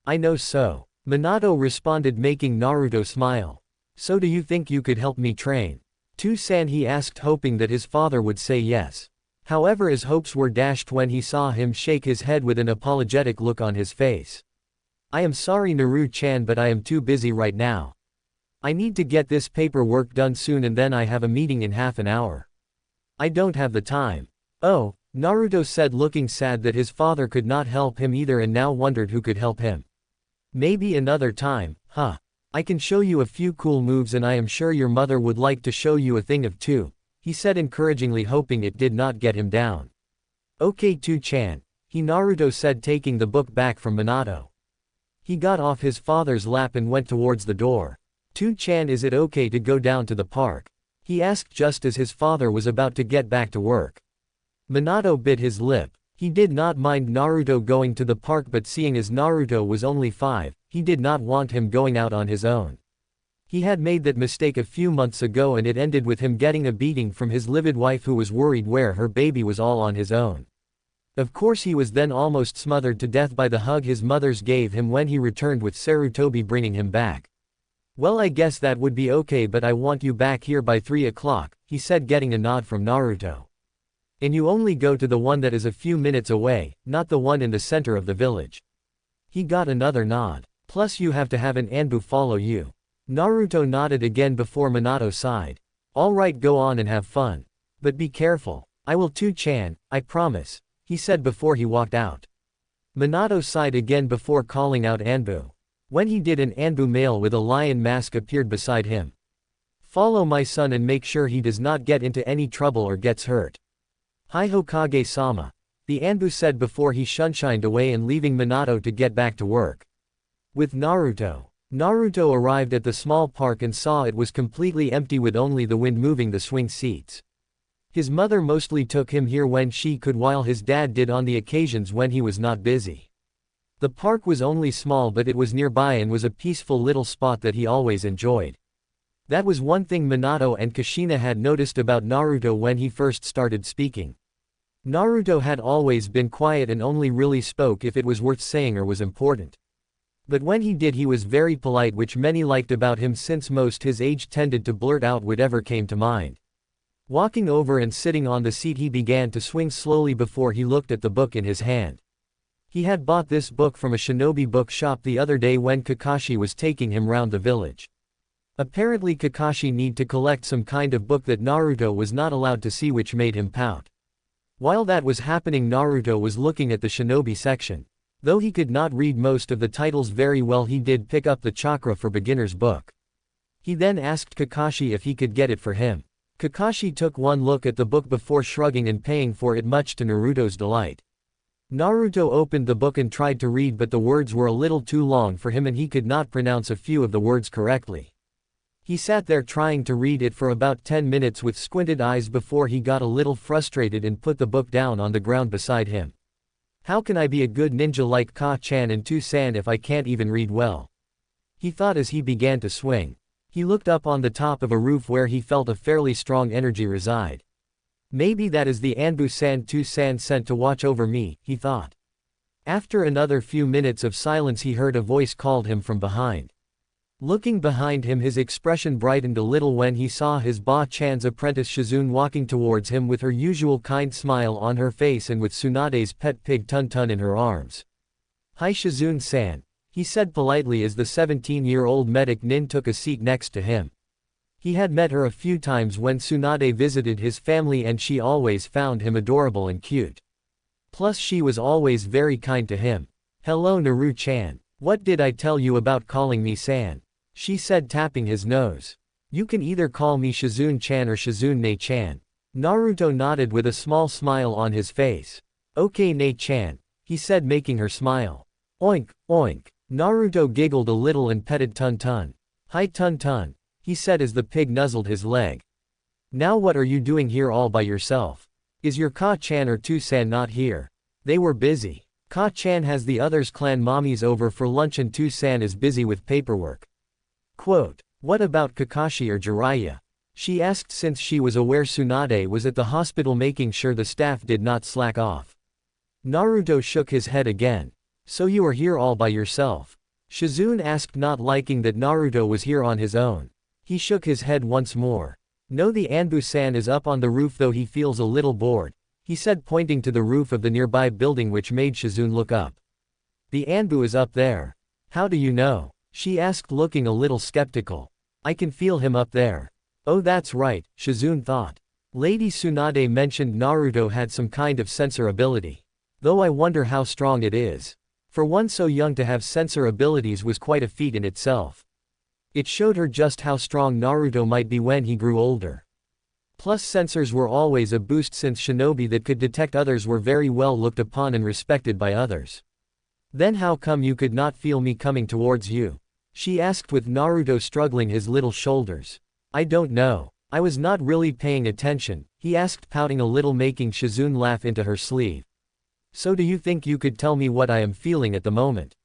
Speaker 1: I know so. Minato responded, making Naruto smile. So do you think you could help me train? Tu-san, he asked, hoping that his father would say yes. However, his hopes were dashed when he saw him shake his head with an apologetic look on his face. I am sorry Naru-chan, but I am too busy right now. I need to get this paperwork done soon, and then I have a meeting in half an hour. I don't have the time. Oh, Naruto said, looking sad that his father could not help him either and now wondered who could help him. Maybe another time, huh? I can show you a few cool moves, and I am sure your mother would like to show you a thing of two, he said encouragingly, hoping it did not get him down. Okay Tu-chan, Naruto said, taking the book back from Minato. He got off his father's lap and went towards the door. "2-chan, is it okay to go down to the park?" he asked just as his father was about to get back to work. Minato bit his lip. He did not mind Naruto going to the park, but seeing as Naruto was only 5, he did not want him going out on his own. He had made that mistake a few months ago and it ended with him getting a beating from his livid wife who was worried where her baby was all on his own. Of course he was then almost smothered to death by the hug his mothers gave him when he returned with Sarutobi bringing him back. "Well, I guess that would be okay, but I want you back here by 3 o'clock, he said, getting a nod from Naruto. "And you only go to the one that is a few minutes away, not the one in the center of the village." He got another nod. "Plus you have to have an Anbu follow you." Naruto nodded again before Minato sighed. "Alright, go on and have fun. But be careful." "I will too, Chan, I promise," he said before he walked out. Minato sighed again before calling out Anbu. When he did, an Anbu male with a lion mask appeared beside him. "Follow my son and make sure he does not get into any trouble or gets hurt." "Hi Hokage-sama," the Anbu said before he shunshined away and leaving Minato to get back to work. With Naruto. Naruto arrived at the small park and saw it was completely empty with only the wind moving the swing seats. His mother mostly took him here when she could, while his dad did on the occasions when he was not busy. The park was only small, but it was nearby and was a peaceful little spot that he always enjoyed. That was one thing Minato and Kushina had noticed about Naruto when he first started speaking. Naruto had always been quiet and only really spoke if it was worth saying or was important. But when he did, he was very polite, which many liked about him since most his age tended to blurt out whatever came to mind. Walking over and sitting on the seat, he began to swing slowly before he looked at the book in his hand. He had bought this book from a shinobi book shop the other day when Kakashi was taking him round the village. Apparently Kakashi needed to collect some kind of book that Naruto was not allowed to see, which made him pout. While that was happening, Naruto was looking at the shinobi section. Though he could not read most of the titles very well, he did pick up the Chakra for Beginners book. He then asked Kakashi if he could get it for him. Kakashi took one look at the book before shrugging and paying for it, much to Naruto's delight. Naruto opened the book and tried to read, but the words were a little too long for him and he could not pronounce a few of the words correctly. He sat there trying to read it for about 10 minutes with squinted eyes before he got a little frustrated and put the book down on the ground beside him. "How can I be a good ninja like Ka-chan and Tu-san if I can't even read well?" he thought as he began to swing. He looked up on the top of a roof where he felt a fairly strong energy reside. "Maybe that is the Anbu-san Tu-san sent to watch over me," he thought. After another few minutes of silence, he heard a voice called him from behind. Looking behind him, his expression brightened a little when he saw his Ba-chan's apprentice Shizune walking towards him with her usual kind smile on her face and with Tsunade's pet pig Tun-Tun in her arms. "Hi Shizune-san," he said politely as the 17-year-old medic Nin took a seat next to him. He had met her a few times when Tsunade visited his family and she always found him adorable and cute. Plus she was always very kind to him. "Hello Naru-chan. What did I tell you about calling me san?" she said, tapping his nose. "You can either call me Shizune-chan or Shizune-ne-chan." Naruto nodded with a small smile on his face. "Okay Ne-chan," he said, making her smile. "Oink, oink." Naruto giggled a little and petted Tun-Tun. "Hi Tun-Tun," he said as the pig nuzzled his leg. "Now what are you doing here all by yourself? Is your Ka-chan or Tu-san not here?" They were busy. Ka-chan has the others' clan mommies over for lunch and Tu-san is busy with paperwork. Quote, "What about Kakashi or Jiraiya?" she asked, since she was aware Tsunade was at the hospital making sure the staff did not slack off. Naruto shook his head again. "So you are here all by yourself?" Shizune asked, not liking that Naruto was here on his own. He shook his head once more. "No, the Anbu-san is up on the roof, though he feels a little bored," he said, pointing to the roof of the nearby building, which made Shizune look up. "The Anbu is up there." "How do you know?" she asked, looking a little skeptical. "I can feel him up there." "Oh, that's right," Shizune thought. Lady Tsunade mentioned Naruto had some kind of sensor ability. Though I wonder how strong it is. For one so young to have sensor abilities was quite a feat in itself. It showed her just how strong Naruto might be when he grew older. Plus sensors were always a boost, since shinobi that could detect others were very well looked upon and respected by others. Then how come you could not feel me coming towards you? She asked with Naruto struggling his little shoulders. I don't know. I was not really paying attention, he asked pouting a little making Shizune laugh into her sleeve. So do you think you could tell me what I am feeling at the moment?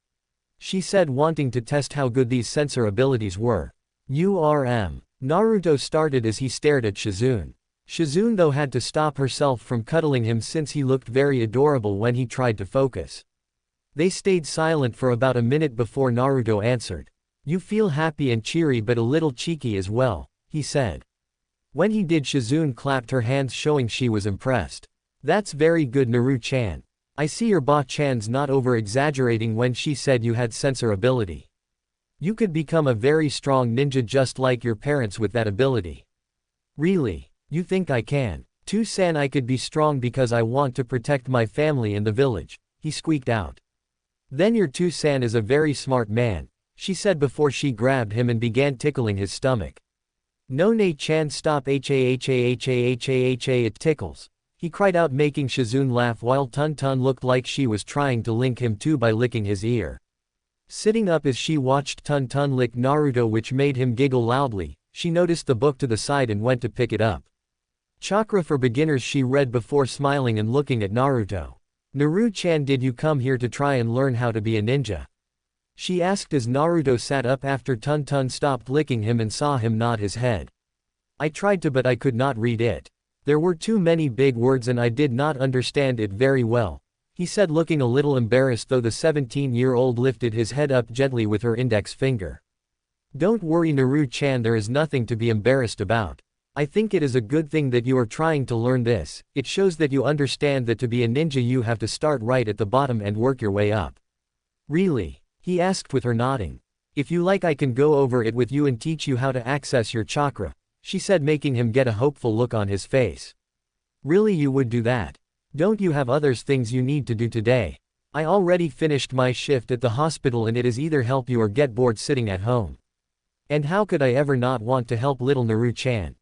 Speaker 1: She said wanting to test how good these sensor abilities were. Naruto started as he stared at Shizune. Shizune though had to stop herself from cuddling him since he looked very adorable when he tried to focus. They stayed silent for about a minute before Naruto answered. You feel happy and cheery but a little cheeky as well, he said. When he did, Shizune clapped her hands showing she was impressed. That's very good, Naru-chan. I see your ba-chan's not over-exaggerating when she said you had sensor ability. You could become a very strong ninja just like your parents with that ability. Really? You think I can? To-san, I could be strong because I want to protect my family and the village, he squeaked out. Then your To-san is a very smart man, she said before she grabbed him and began tickling his stomach. No, Nei-chan, stop, it tickles, he cried out making Shizune laugh while Tun-Tun looked like she was trying to link him too by licking his ear. Sitting up as she watched Tun-Tun lick Naruto, which made him giggle loudly, she noticed the book to the side and went to pick it up. Chakra for Beginners, she read before smiling and looking at Naruto. Naru-chan, did you come here to try and learn how to be a ninja? She asked as Naruto sat up after Tun-Tun stopped licking him and saw him nod his head. I tried to but I could not read it. There were too many big words and I did not understand it very well, he said looking a little embarrassed though the 17-year-old lifted his head up gently with her index finger. Don't worry, Naru-chan, there is nothing to be embarrassed about. I think it is a good thing that you are trying to learn this, it shows that you understand that to be a ninja you have to start right at the bottom and work your way up. Really? He asked with her nodding. If you like I can go over it with you and teach you how to access your chakra, she said making him get a hopeful look on his face. Really, you would do that? Don't you have other things you need to do today? I already finished my shift at the hospital and it is either help you or get bored sitting at home. And how could I ever not want to help little Naru-chan?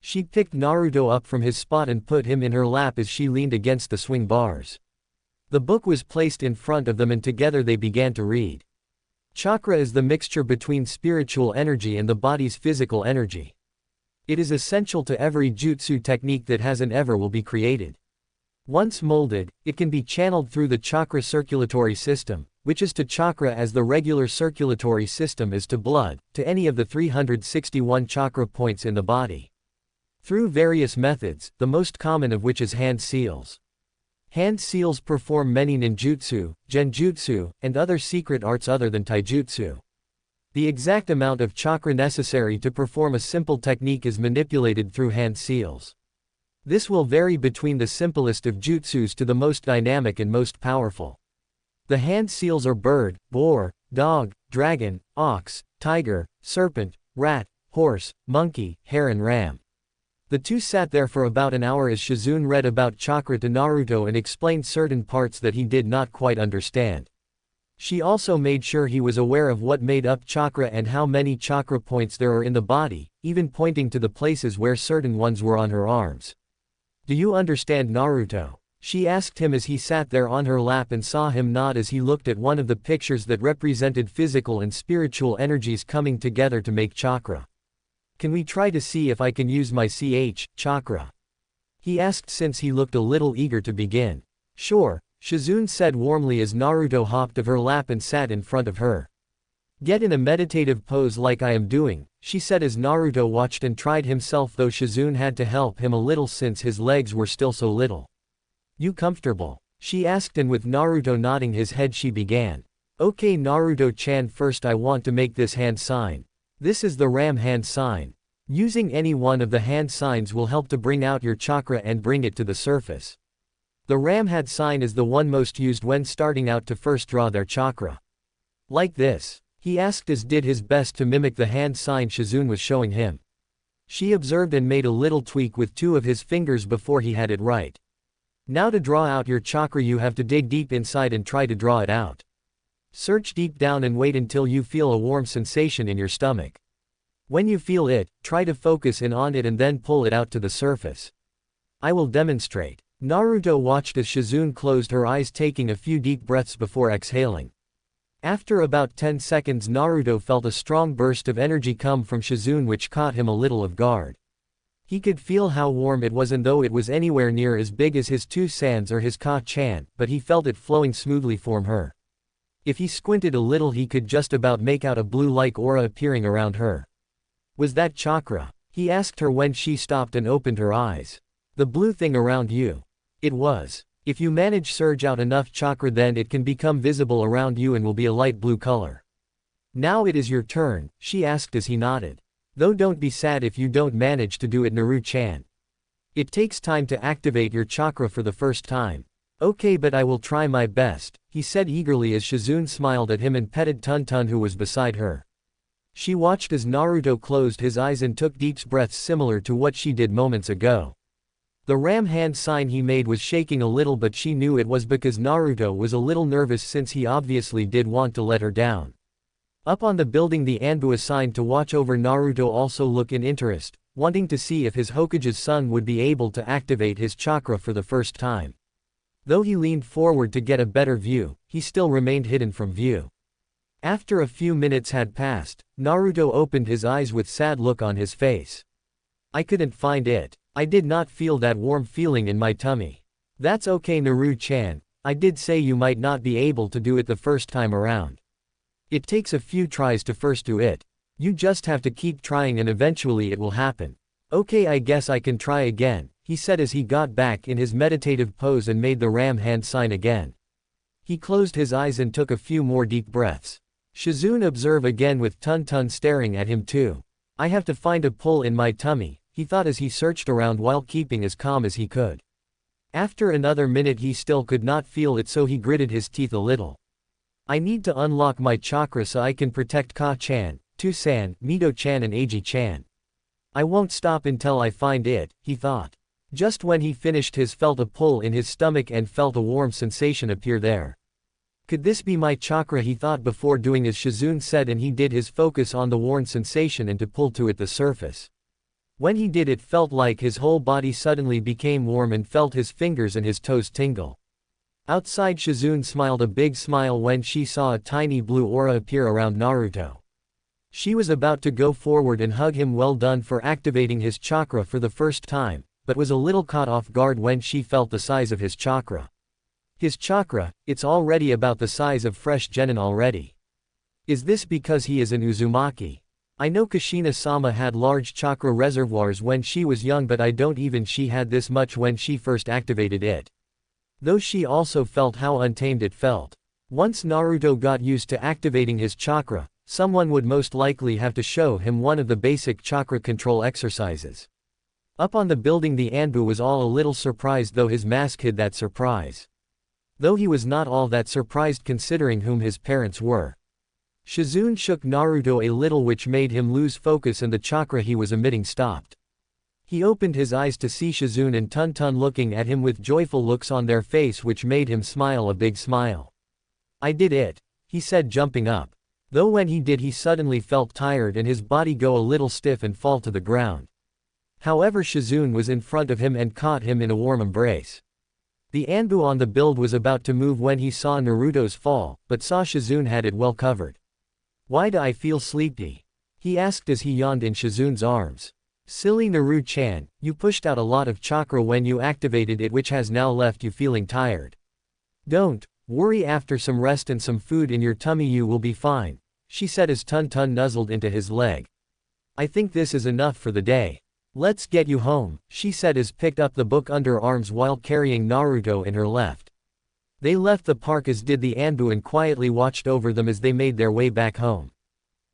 Speaker 1: She picked Naruto up from his spot and put him in her lap as she leaned against the swing bars. The book was placed in front of them and together they began to read. Chakra is the mixture between spiritual energy and the body's physical energy. It is essential to every jutsu technique that has and ever will be created. Once molded, it can be channeled through the chakra circulatory system, which is to chakra as the regular circulatory system is to blood, to any of the 361 chakra points in the body. Through various methods, the most common of which is hand seals. Hand seals perform many ninjutsu, genjutsu, and other secret arts other than taijutsu. The exact amount of chakra necessary to perform a simple technique is manipulated through hand seals. This will vary between the simplest of jutsus to the most dynamic and most powerful. The hand seals are bird, boar, dog, dragon, ox, tiger, serpent, rat, horse, monkey, hare and ram. The two sat there for about an hour as Shizune read about chakra to Naruto and explained certain parts that he did not quite understand. She also made sure he was aware of what made up chakra and how many chakra points there are in the body, even pointing to the places where certain ones were on her arms. Do you understand, Naruto? She asked him as he sat there on her lap and saw him nod as he looked at one of the pictures that represented physical and spiritual energies coming together to make chakra. Can we try to see if I can use my chakra? He asked since he looked a little eager to begin. Sure, Shizune said warmly as Naruto hopped of her lap and sat in front of her. Get in a meditative pose like I am doing, she said as Naruto watched and tried himself though Shizune had to help him a little since his legs were still so little. You comfortable? She asked and with Naruto nodding his head she began. Okay Naruto-chan, first I want to make this hand sign. This is the ram hand sign. Using any one of the hand signs will help to bring out your chakra and bring it to the surface. The ram hand sign is the one most used when starting out to first draw their chakra. Like this? He asked as did his best to mimic the hand sign Shizune was showing him. She observed and made a little tweak with two of his fingers before he had it right. Now to draw out your chakra you have to dig deep inside and try to draw it out. Search deep down and wait until you feel a warm sensation in your stomach. When you feel it, try to focus in on it and then pull it out to the surface. I will demonstrate. Naruto watched as Shizune closed her eyes, taking a few deep breaths before exhaling. After about 10 seconds, Naruto felt a strong burst of energy come from Shizune, which caught him a little off guard. He could feel how warm it was, and though it was anywhere near as big as his two sans or his Ka-chan, but he felt it flowing smoothly from her. If he squinted a little, he could just about make out a blue-like aura appearing around her. Was that chakra? He asked her when she stopped and opened her eyes. The blue thing around you. It was. If you manage surge out enough chakra, then it can become visible around you and will be a light blue color. Now it is your turn, she asked as he nodded. Though don't be sad if you don't manage to do it, Naru-chan. It takes time to activate your chakra for the first time. Okay, but I will try my best, he said eagerly as Shizune smiled at him and petted Tun-Tun, who was beside her. She watched as Naruto closed his eyes and took deep breaths similar to what she did moments ago. The ram hand sign he made was shaking a little, but she knew it was because Naruto was a little nervous, since he obviously did want to let her down. Up on the building, the Anbu assigned to watch over Naruto also looked in interest, wanting to see if his Hokage's son would be able to activate his chakra for the first time. Though he leaned forward to get a better view, he still remained hidden from view. After a few minutes had passed, Naruto opened his eyes with sad look on his face. I couldn't find it. I did not feel that warm feeling in my tummy. That's okay, Naru-chan, I did say you might not be able to do it the first time around. It takes a few tries to first do it. You just have to keep trying and eventually it will happen. Okay, I guess I can try again, he said as he got back in his meditative pose and made the ram hand sign again. He closed his eyes and took a few more deep breaths. Shizune observed again with Tun-Tun staring at him too. I have to find a pull in my tummy, he thought as he searched around while keeping as calm as he could. After another minute he still could not feel it, so he gritted his teeth a little. I need to unlock my chakra so I can protect Ka-chan, Tu-san, Mito-chan and Eiji-chan. I won't stop until I find it, he thought. Just when he finished, he felt a pull in his stomach and felt a warm sensation appear there. Could this be my chakra, he thought before doing as Shizune said, and he did his focus on the warm sensation and to pull to it the surface. When he did, it felt like his whole body suddenly became warm and felt his fingers and his toes tingle. Outside, Shizune smiled a big smile when she saw a tiny blue aura appear around Naruto. She was about to go forward and hug him, well done for activating his chakra for the first time, but was a little caught off guard when she felt the size of his chakra. His chakra, it's already about the size of fresh genin already. Is this because he is an Uzumaki? I know Kushina-sama had large chakra reservoirs when she was young, but I don't even she had this much when she first activated it. Though she also felt how untamed it felt. Once Naruto got used to activating his chakra, someone would most likely have to show him one of the basic chakra control exercises. Up on the building, the Anbu was all a little surprised, though his mask hid that surprise. Though he was not all that surprised considering whom his parents were. Shizune shook Naruto a little, which made him lose focus, and the chakra he was emitting stopped. He opened his eyes to see Shizune and Tun-Tun looking at him with joyful looks on their face, which made him smile a big smile. I did it, he said, jumping up. Though when he did, he suddenly felt tired and his body go a little stiff and fall to the ground. However, Shizune was in front of him and caught him in a warm embrace. The Anbu on the build was about to move when he saw Naruto's fall, but saw Shizune had it well covered. Why do I feel sleepy? He asked as he yawned in Shizune's arms. Silly Naru-chan, you pushed out a lot of chakra when you activated it, which has now left you feeling tired. Don't worry, after some rest and some food in your tummy you will be fine, she said as Tun-Tun nuzzled into his leg. I think this is enough for the day. Let's get you home, she said as picked up the book under arms while carrying Naruto in her left. They left the park, as did the Anbu, and quietly watched over them as they made their way back home.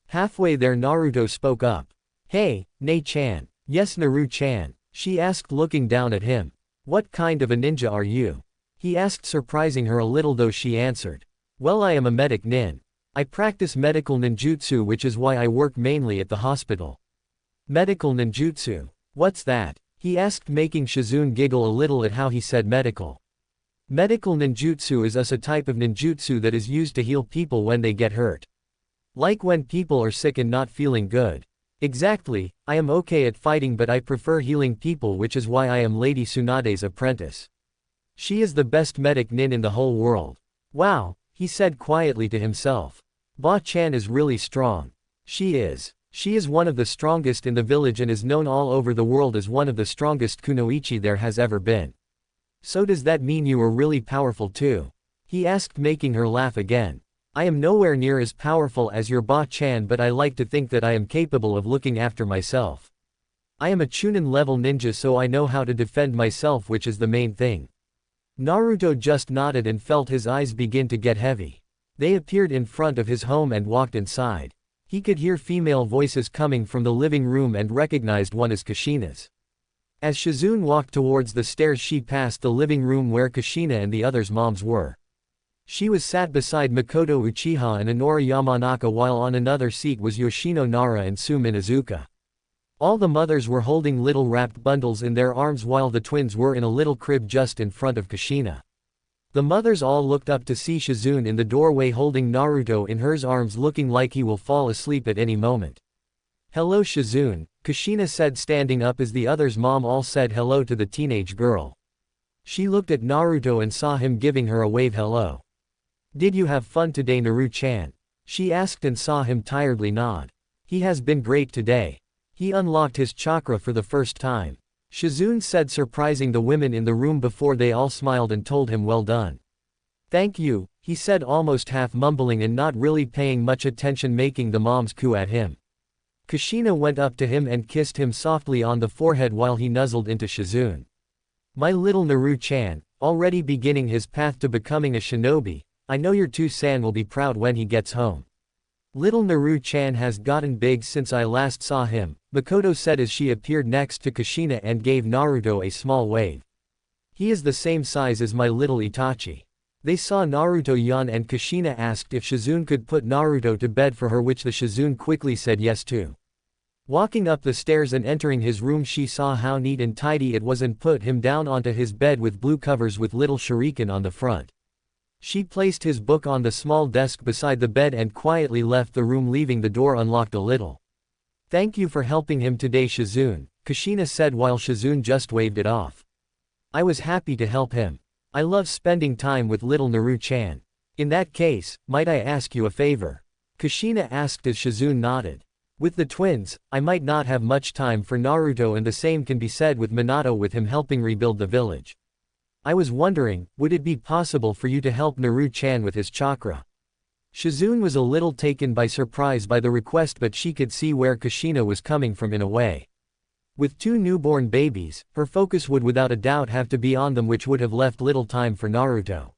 Speaker 1: Halfway there, Naruto spoke up. Hey, Nei-chan. Yes, Naru-chan, she asked, looking down at him. What kind of a ninja are you? He asked, surprising her a little, though she answered. Well, I am a medic nin. I practice medical ninjutsu, which is why I work mainly at the hospital. Medical ninjutsu? What's that? He asked, making Shizune giggle a little at how he said medical. Medical ninjutsu is a type of ninjutsu that is used to heal people when they get hurt. Like when people are sick and not feeling good. Exactly, I am okay at fighting, but I prefer healing people, which is why I am Lady Tsunade's apprentice. She is the best medic nin in the whole world. Wow, he said quietly to himself. Ba-chan is really strong. She is one of the strongest in the village and is known all over the world as one of the strongest kunoichi there has ever been. So does that mean you are really powerful too? He asked, making her laugh again. I am nowhere near as powerful as your Ba-chan, but I like to think that I am capable of looking after myself. I am a Chunin level ninja, so I know how to defend myself, which is the main thing. Naruto just nodded and felt his eyes begin to get heavy. They appeared in front of his home and walked inside. He could hear female voices coming from the living room and recognized one as Kushina's. As Shizune walked towards the stairs, she passed the living room where Kushina and the others' moms were. She was sat beside Makoto Uchiha and Inora Yamanaka, while on another seat was Yoshino Nara and Su Minazuka. All the mothers were holding little wrapped bundles in their arms, while the twins were in a little crib just in front of Kushina. The mothers all looked up to see Shizune in the doorway holding Naruto in her arms, looking like he will fall asleep at any moment. Hello Shizune, Kushina said, standing up as the others' mom all said hello to the teenage girl. She looked at Naruto and saw him giving her a wave hello. Did you have fun today, Naru-chan? She asked and saw him tiredly nod. He has been great today. He unlocked his chakra for the first time. Shizune said, surprising the women in the room before they all smiled and told him well done. Thank you, he said, almost half mumbling and not really paying much attention, making the moms coo at him. Kushina went up to him and kissed him softly on the forehead while he nuzzled into Shizune. My little Naru-chan, already beginning his path to becoming a shinobi, I know your two-san will be proud when he gets home. Little Naru-chan has gotten big since I last saw him, Makoto said as she appeared next to Kushina and gave Naruto a small wave. He is the same size as my little Itachi. They saw Naruto yawn and Kushina asked if Shizune could put Naruto to bed for her, which the Shizune quickly said yes to. Walking up the stairs and entering his room, she saw how neat and tidy it was and put him down onto his bed with blue covers with little shuriken on the front. She placed his book on the small desk beside the bed and quietly left the room, leaving the door unlocked a little. Thank you for helping him today, Shizune, Kushina said while Shizune just waved it off. I was happy to help him. I love spending time with little Naru-chan. In that case, might I ask you a favor? Kushina asked as Shizune nodded. With the twins, I might not have much time for Naruto, and the same can be said with Minato with him helping rebuild the village. I was wondering, would it be possible for you to help Naru-chan with his chakra? Shizune was a little taken by surprise by the request, but she could see where Kushina was coming from in a way. With two newborn babies, her focus would without a doubt have to be on them, which would have left little time for Naruto.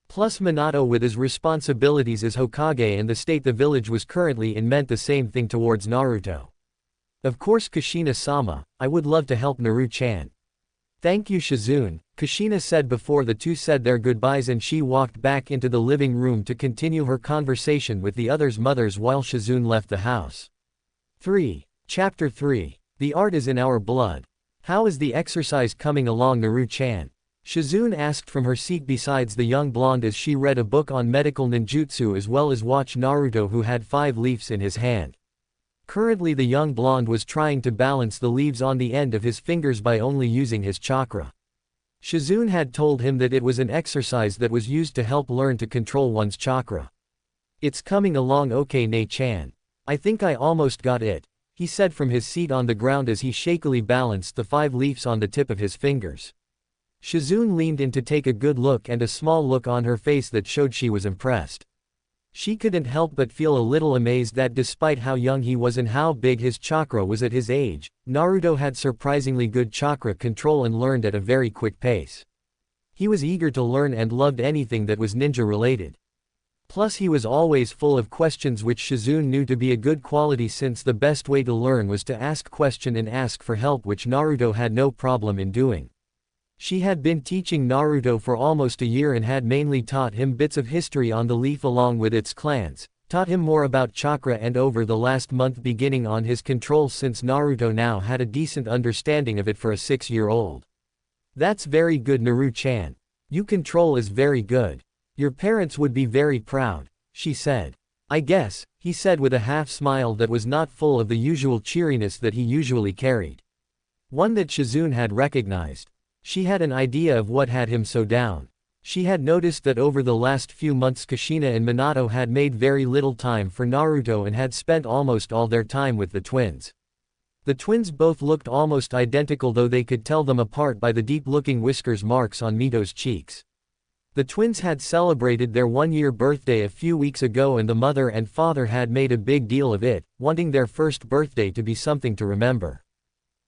Speaker 1: Plus Minato with his responsibilities as Hokage and the state the village was currently in meant the same thing towards Naruto. Of course Kushina-sama, I would love to help Naru-chan. Thank you Shizune, Kushina said before the two said their goodbyes, and she walked back into the living room to continue her conversation with the others' mothers while Shizune left the house. 3. Chapter 3. The art is in our blood. How is the exercise coming along, Naru-chan? Shizune asked from her seat besides the young blonde as she read a book on medical ninjutsu as well as watched Naruto, who had 5 leaves in his hand. Currently the young blonde was trying to balance the leaves on the end of his fingers by only using his chakra. Shizune had told him that it was an exercise that was used to help learn to control one's chakra. It's coming along okay, Ne-chan. I think I almost got it, he said from his seat on the ground as he shakily balanced the 5 leaves on the tip of his fingers. Shizune leaned in to take a good look, and a small look on her face that showed she was impressed. She couldn't help but feel a little amazed that despite how young he was and how big his chakra was at his age, Naruto had surprisingly good chakra control and learned at a very quick pace. He was eager to learn and loved anything that was ninja related. Plus he was always full of questions, which Shizune knew to be a good quality, since the best way to learn was to ask question and ask for help, which Naruto had no problem in doing. She had been teaching Naruto for almost a year and had mainly taught him bits of history on the leaf along with its clans, taught him more about chakra, and over the last month beginning on his control, since Naruto now had a decent understanding of it for a 6-year-old. That's very good, Naru-chan. Your control is very good. Your parents would be very proud, she said. I guess, he said with a half smile that was not full of the usual cheeriness that he usually carried. One that Shizune had recognized. She had an idea of what had him so down. She had noticed that over the last few months Kushina and Minato had made very little time for Naruto and had spent almost all their time with the twins. The twins both looked almost identical, though they could tell them apart by the deep-looking whiskers marks on Mito's cheeks. The twins had celebrated their one-year birthday a few weeks ago, and the mother and father had made a big deal of it, wanting their first birthday to be something to remember.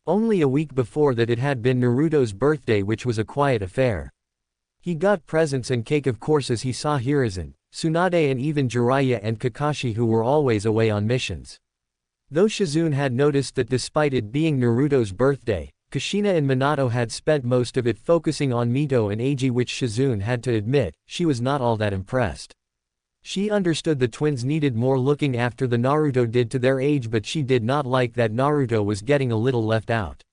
Speaker 1: Only a week before that it had been Naruto's birthday, which was a quiet affair. He got presents and cake of course as he saw Hiruzen, Tsunade and even Jiraiya and Kakashi, who were always away on missions. Though Shizune had noticed that despite it being Naruto's birthday, Kushina and Minato had spent most of it focusing on Mito and Eiji, which Shizune had to admit, she was not all that impressed. She understood the twins needed more looking after than Naruto did to their age, but she did not like that Naruto was getting a little left out.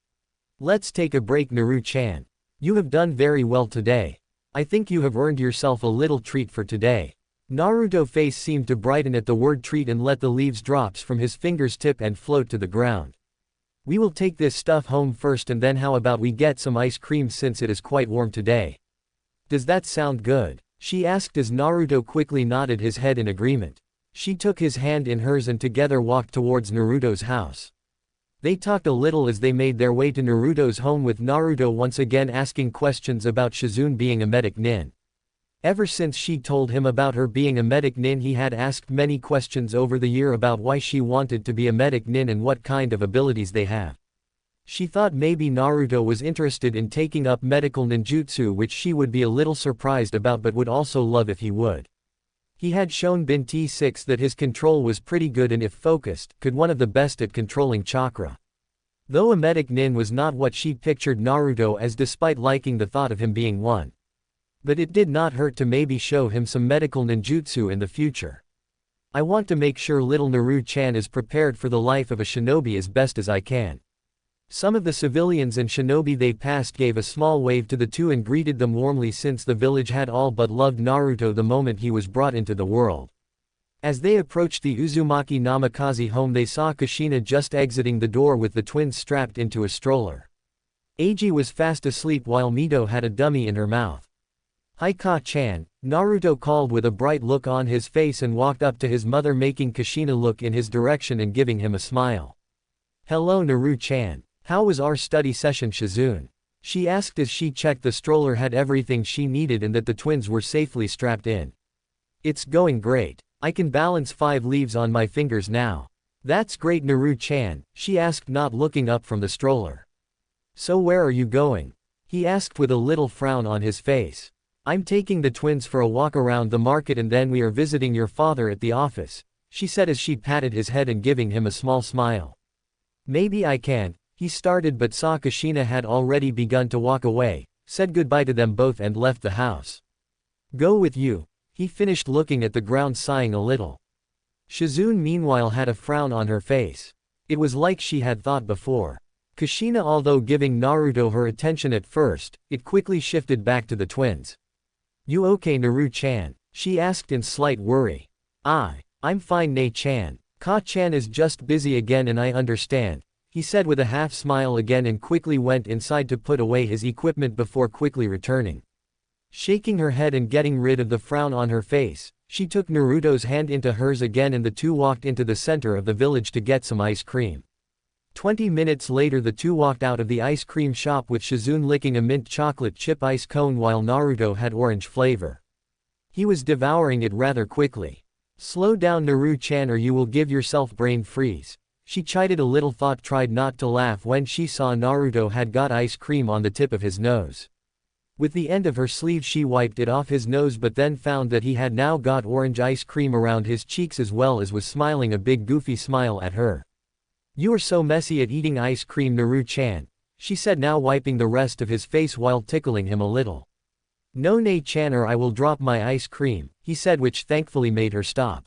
Speaker 1: Let's take a break, Naru-chan. You have done very well today. I think you have earned yourself a little treat for today. Naruto's face seemed to brighten at the word treat and let the leaves drops from his fingers tip and float to the ground. We will take this stuff home first, and then how about we get some ice cream since it is quite warm today? Does that sound good? She asked as Naruto quickly nodded his head in agreement. She took his hand in hers and together walked towards Naruto's house. They talked a little as they made their way to Naruto's home, with Naruto once again asking questions about Shizune being a medic nin. Ever since she told him about her being a medic nin, he had asked many questions over the year about why she wanted to be a medic nin and what kind of abilities they have. She thought maybe Naruto was interested in taking up medical ninjutsu, which she would be a little surprised about but would also love if he would. He had shown Binti 6 that his control was pretty good and if focused, could one of the best at controlling chakra. Though a medic nin was not what she pictured Naruto as, despite liking the thought of him being one. But it did not hurt to maybe show him some medical ninjutsu in the future. I want to make sure little Naru-chan is prepared for the life of a shinobi as best as I can. Some of the civilians and shinobi they passed gave a small wave to the two and greeted them warmly, since the village had all but loved Naruto the moment he was brought into the world. As they approached the Uzumaki Namikaze home, they saw Kushina just exiting the door with the twins strapped into a stroller. Eiji was fast asleep while Mito had a dummy in her mouth. "Hi Ka-chan," Naruto called with a bright look on his face and walked up to his mother, making Kushina look in his direction and giving him a smile. "Hello Naru-chan. How was our study session, Shizune?" she asked as she checked the stroller had everything she needed and that the twins were safely strapped in. "It's going great. I can balance 5 leaves on my fingers now." "That's great Naru-chan," she asked, not looking up from the stroller. "So where are you going?" he asked with a little frown on his face. "I'm taking the twins for a walk around the market and then we are visiting your father at the office," she said as she patted his head and giving him a small smile. "Maybe I can," he started, but saw Kushina had already begun to walk away, said goodbye to them both and left the house. "Go with you," he finished, looking at the ground sighing a little. Shizune meanwhile had a frown on her face. It was like she had thought before. Kushina, although giving Naruto her attention at first, it quickly shifted back to the twins. "You okay Naru-chan?" she asked in slight worry. I'm fine Ne-chan. Ka-chan is just busy again and I understand," he said with a half smile again and quickly went inside to put away his equipment before quickly returning. Shaking her head and getting rid of the frown on her face, she took Naruto's hand into hers again and the two walked into the center of the village to get some ice cream. 20 minutes later the two walked out of the ice cream shop with Shizune licking a mint chocolate chip ice cone while Naruto had orange flavor. He was devouring it rather quickly. "Slow down Naru-chan or you will give yourself brain freeze," she chided a little, tried not to laugh when she saw Naruto had got ice cream on the tip of his nose. With the end of her sleeve she wiped it off his nose, but then found that he had now got orange ice cream around his cheeks as well as was smiling a big goofy smile at her. "You are so messy at eating ice cream Naru-chan," she said, now wiping the rest of his face while tickling him a little. "No Ne-chan or I will drop my ice cream," he said, which thankfully made her stop.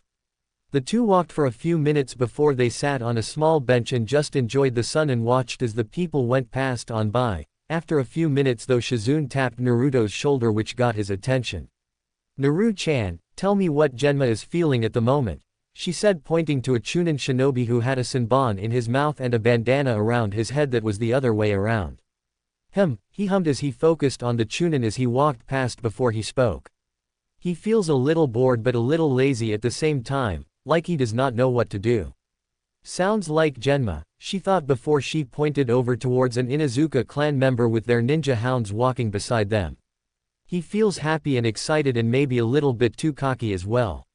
Speaker 1: The two walked for a few minutes before they sat on a small bench and just enjoyed the sun and watched as the people went past on by. After a few minutes though, Shizune tapped Naruto's shoulder, which got his attention. "Naru-chan, tell me what Genma is feeling at the moment," she said, pointing to a Chunin shinobi who had a senbon in his mouth and a bandana around his head that was the other way around. He hummed as he focused on the chunin as he walked past before he spoke. He feels a little bored but a little lazy at the same time, like he does not know what to do. Sounds like Genma, she thought before she pointed over towards an Inuzuka clan member with their ninja hounds walking beside them. He feels happy and excited and maybe a little bit too cocky as well.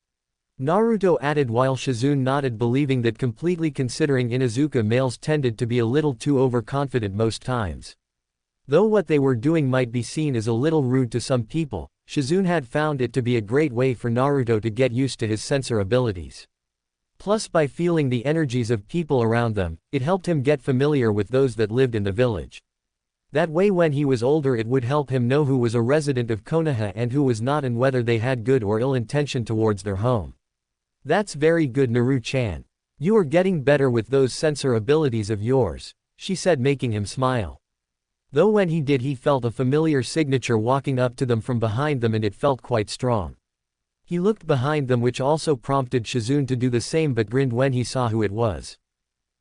Speaker 1: Naruto added while Shizune nodded, believing that completely, considering Inuzuka males tended to be a little too overconfident most times. Though what they were doing might be seen as a little rude to some people, Shizune had found it to be a great way for Naruto to get used to his sensor abilities. Plus, by feeling the energies of people around them, it helped him get familiar with those that lived in the village. That way when he was older it would help him know who was a resident of Konoha and who was not, and whether they had good or ill intention towards their home. That's very good, Naru-chan. You are getting better with those sensor abilities of yours, she said, making him smile. Though when he did, he felt a familiar signature walking up to them from behind them and it felt quite strong. He looked behind them, which also prompted Shizune to do the same, but grinned when he saw who it was.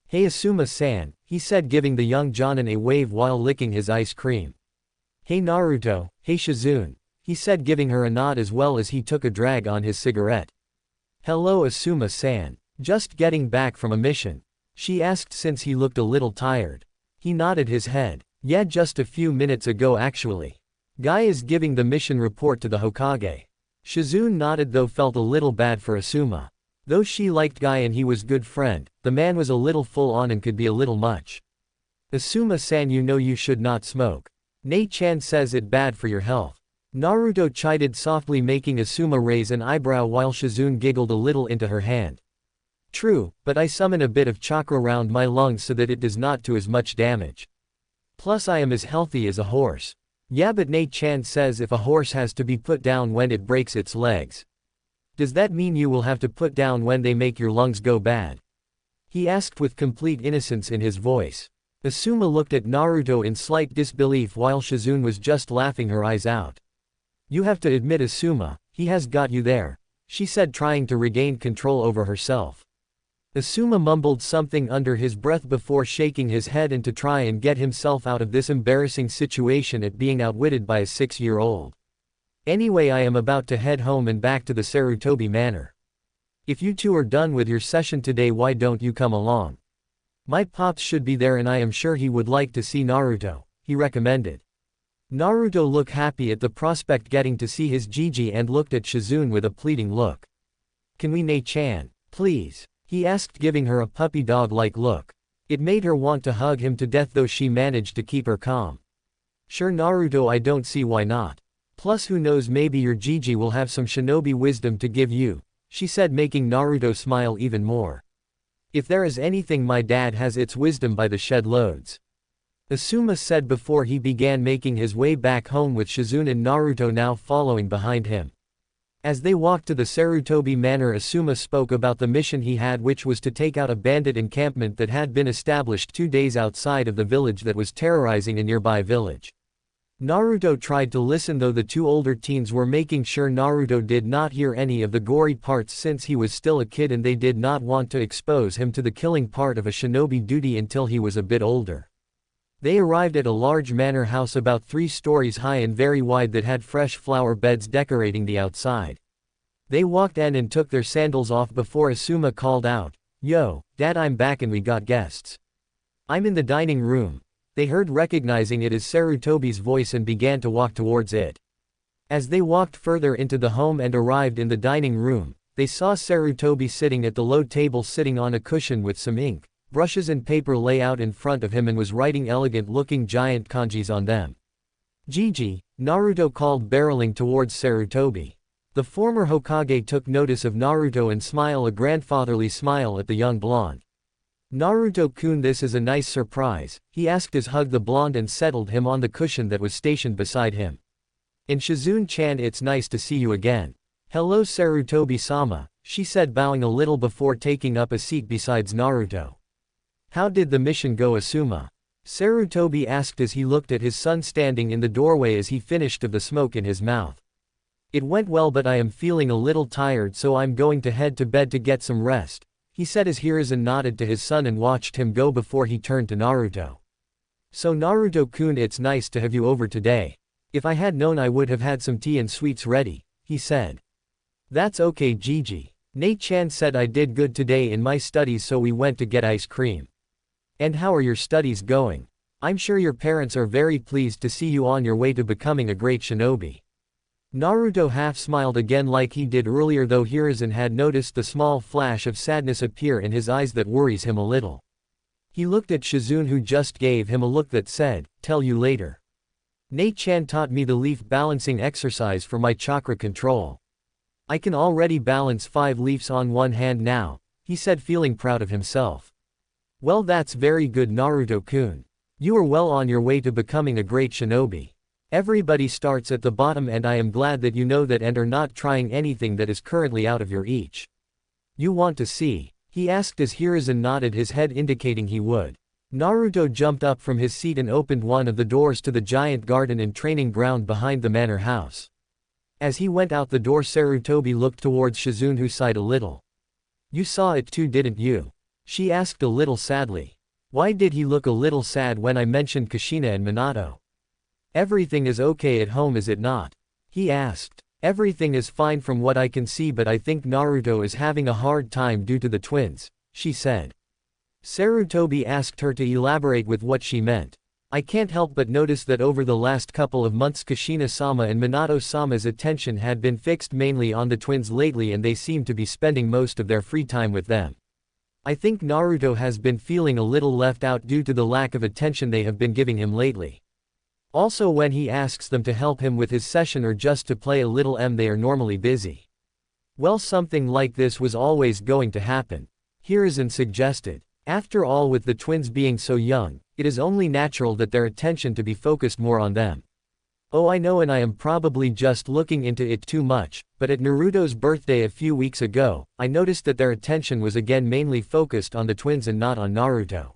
Speaker 1: Hey Asuma-san, he said, giving the young Jonin a wave while licking his ice cream. Hey Naruto, hey Shizune, he said, giving her a nod as well as he took a drag on his cigarette. Hello Asuma-san. Just getting back from a mission? She asked since he looked a little tired. He nodded his head. Yeah, just a few minutes ago actually. Guy is giving the mission report to the Hokage. Shizune nodded, though felt a little bad for Asuma. Though she liked Guy and he was good friend, the man was a little full on and could be a little much. Asuma-san, you know you should not smoke. Nei-chan says it bad for your health. Naruto chided softly, making Asuma raise an eyebrow while Shizune giggled a little into her hand. True, but I summon a bit of chakra round my lungs so that it does not do as much damage. Plus I am as healthy as a horse. Yeah, but Nei-chan says if a horse has to be put down when it breaks its legs. Does that mean you will have to put down when they make your lungs go bad? He asked with complete innocence in his voice. Asuma looked at Naruto in slight disbelief while Shizune was just laughing her eyes out. You have to admit, Asuma, he has got you there, she said, trying to regain control over herself. Asuma mumbled something under his breath before shaking his head and to try and get himself out of this embarrassing situation at being outwitted by a 6-year-old. Anyway, I am about to head home and back to the Sarutobi Manor. If you two are done with your session today, why don't you come along? My pops should be there and I am sure he would like to see Naruto, he recommended. Naruto looked happy at the prospect getting to see his Gigi and looked at Shizune with a pleading look. Can we, Nei-chan, please? He asked, giving her a puppy dog-like look. It made her want to hug him to death, though she managed to keep her calm. Sure Naruto, I don't see why not. Plus who knows, maybe your Gigi will have some shinobi wisdom to give you, she said, making Naruto smile even more. If there is anything my dad has, it's wisdom by the shed loads. Asuma said before he began making his way back home, with Shizune and Naruto now following behind him. As they walked to the Sarutobi Manor, Asuma spoke about the mission he had, which was to take out a bandit encampment that had been established 2 days outside of the village that was terrorizing a nearby village. Naruto tried to listen, though the 2 older teens were making sure Naruto did not hear any of the gory parts since he was still a kid and they did not want to expose him to the killing part of a shinobi duty until he was a bit older. They arrived at a large manor house about 3 stories high and very wide that had fresh flower beds decorating the outside. They walked in and took their sandals off before Asuma called out, Yo, Dad, I'm back and we got guests. I'm in the dining room. They heard, recognizing it as Sarutobi's voice, and began to walk towards it. As they walked further into the home and arrived in the dining room, they saw Sarutobi sitting at the low table, sitting on a cushion with some ink, brushes and paper lay out in front of him, and was writing elegant-looking giant kanjis on them. Gigi, Naruto called, barreling towards Sarutobi. The former Hokage took notice of Naruto and smiled a grandfatherly smile at the young blonde. Naruto-kun, this is a nice surprise, he asked as hugged the blonde and settled him on the cushion that was stationed beside him. And Shizune-chan, it's nice to see you again. Hello Sarutobi-sama, she said, bowing a little before taking up a seat besides Naruto. How did the mission go, Asuma? Sarutobi asked as he looked at his son standing in the doorway as he finished of the smoke in his mouth. It went well, but I am feeling a little tired, so I'm going to head to bed to get some rest, he said as Hiruzen nodded to his son and watched him go before he turned to Naruto. So Naruto-kun, it's nice to have you over today. If I had known I would have had some tea and sweets ready, he said. That's okay Gigi. Nei-chan said I did good today in my studies so we went to get ice cream. And how are your studies going? I'm sure your parents are very pleased to see you on your way to becoming a great shinobi. Naruto half smiled again like he did earlier, though Hiruzen had noticed the small flash of sadness appear in his eyes that worries him a little. He looked at Shizune, who just gave him a look that said, "Tell you later." Nei-chan taught me the leaf balancing exercise for my chakra control. I can already balance 5 leaves on one hand now, he said, feeling proud of himself. Well, that's very good Naruto-kun. You are well on your way to becoming a great shinobi. Everybody starts at the bottom and I am glad that you know that and are not trying anything that is currently out of your reach. You want to see? He asked as Hiruzen nodded his head indicating he would. Naruto jumped up from his seat and opened one of the doors to the giant garden and training ground behind the manor house. As he went out the door, Sarutobi looked towards Shizune, who sighed a little. You saw it too, didn't you? She asked a little sadly. Why did he look a little sad when I mentioned Kushina and Minato? Everything is okay at home, is it not? He asked. Everything is fine from what I can see, but I think Naruto is having a hard time due to the twins, she said. Sarutobi asked her to elaborate with what she meant. I can't help but notice that over the last couple of months Kushina-sama and Minato-sama's attention had been fixed mainly on the twins lately, and they seem to be spending most of their free time with them. I think Naruto has been feeling a little left out due to the lack of attention they have been giving him lately. Also, when he asks them to help him with his session or just to play a little, they are normally busy. Well, something like this was always going to happen, Hiruzen suggested. After all, with the twins being so young, it is only natural that their attention to be focused more on them. Oh, I know, and I am probably just looking into it too much, but at Naruto's birthday a few weeks ago, I noticed that their attention was again mainly focused on the twins and not on Naruto.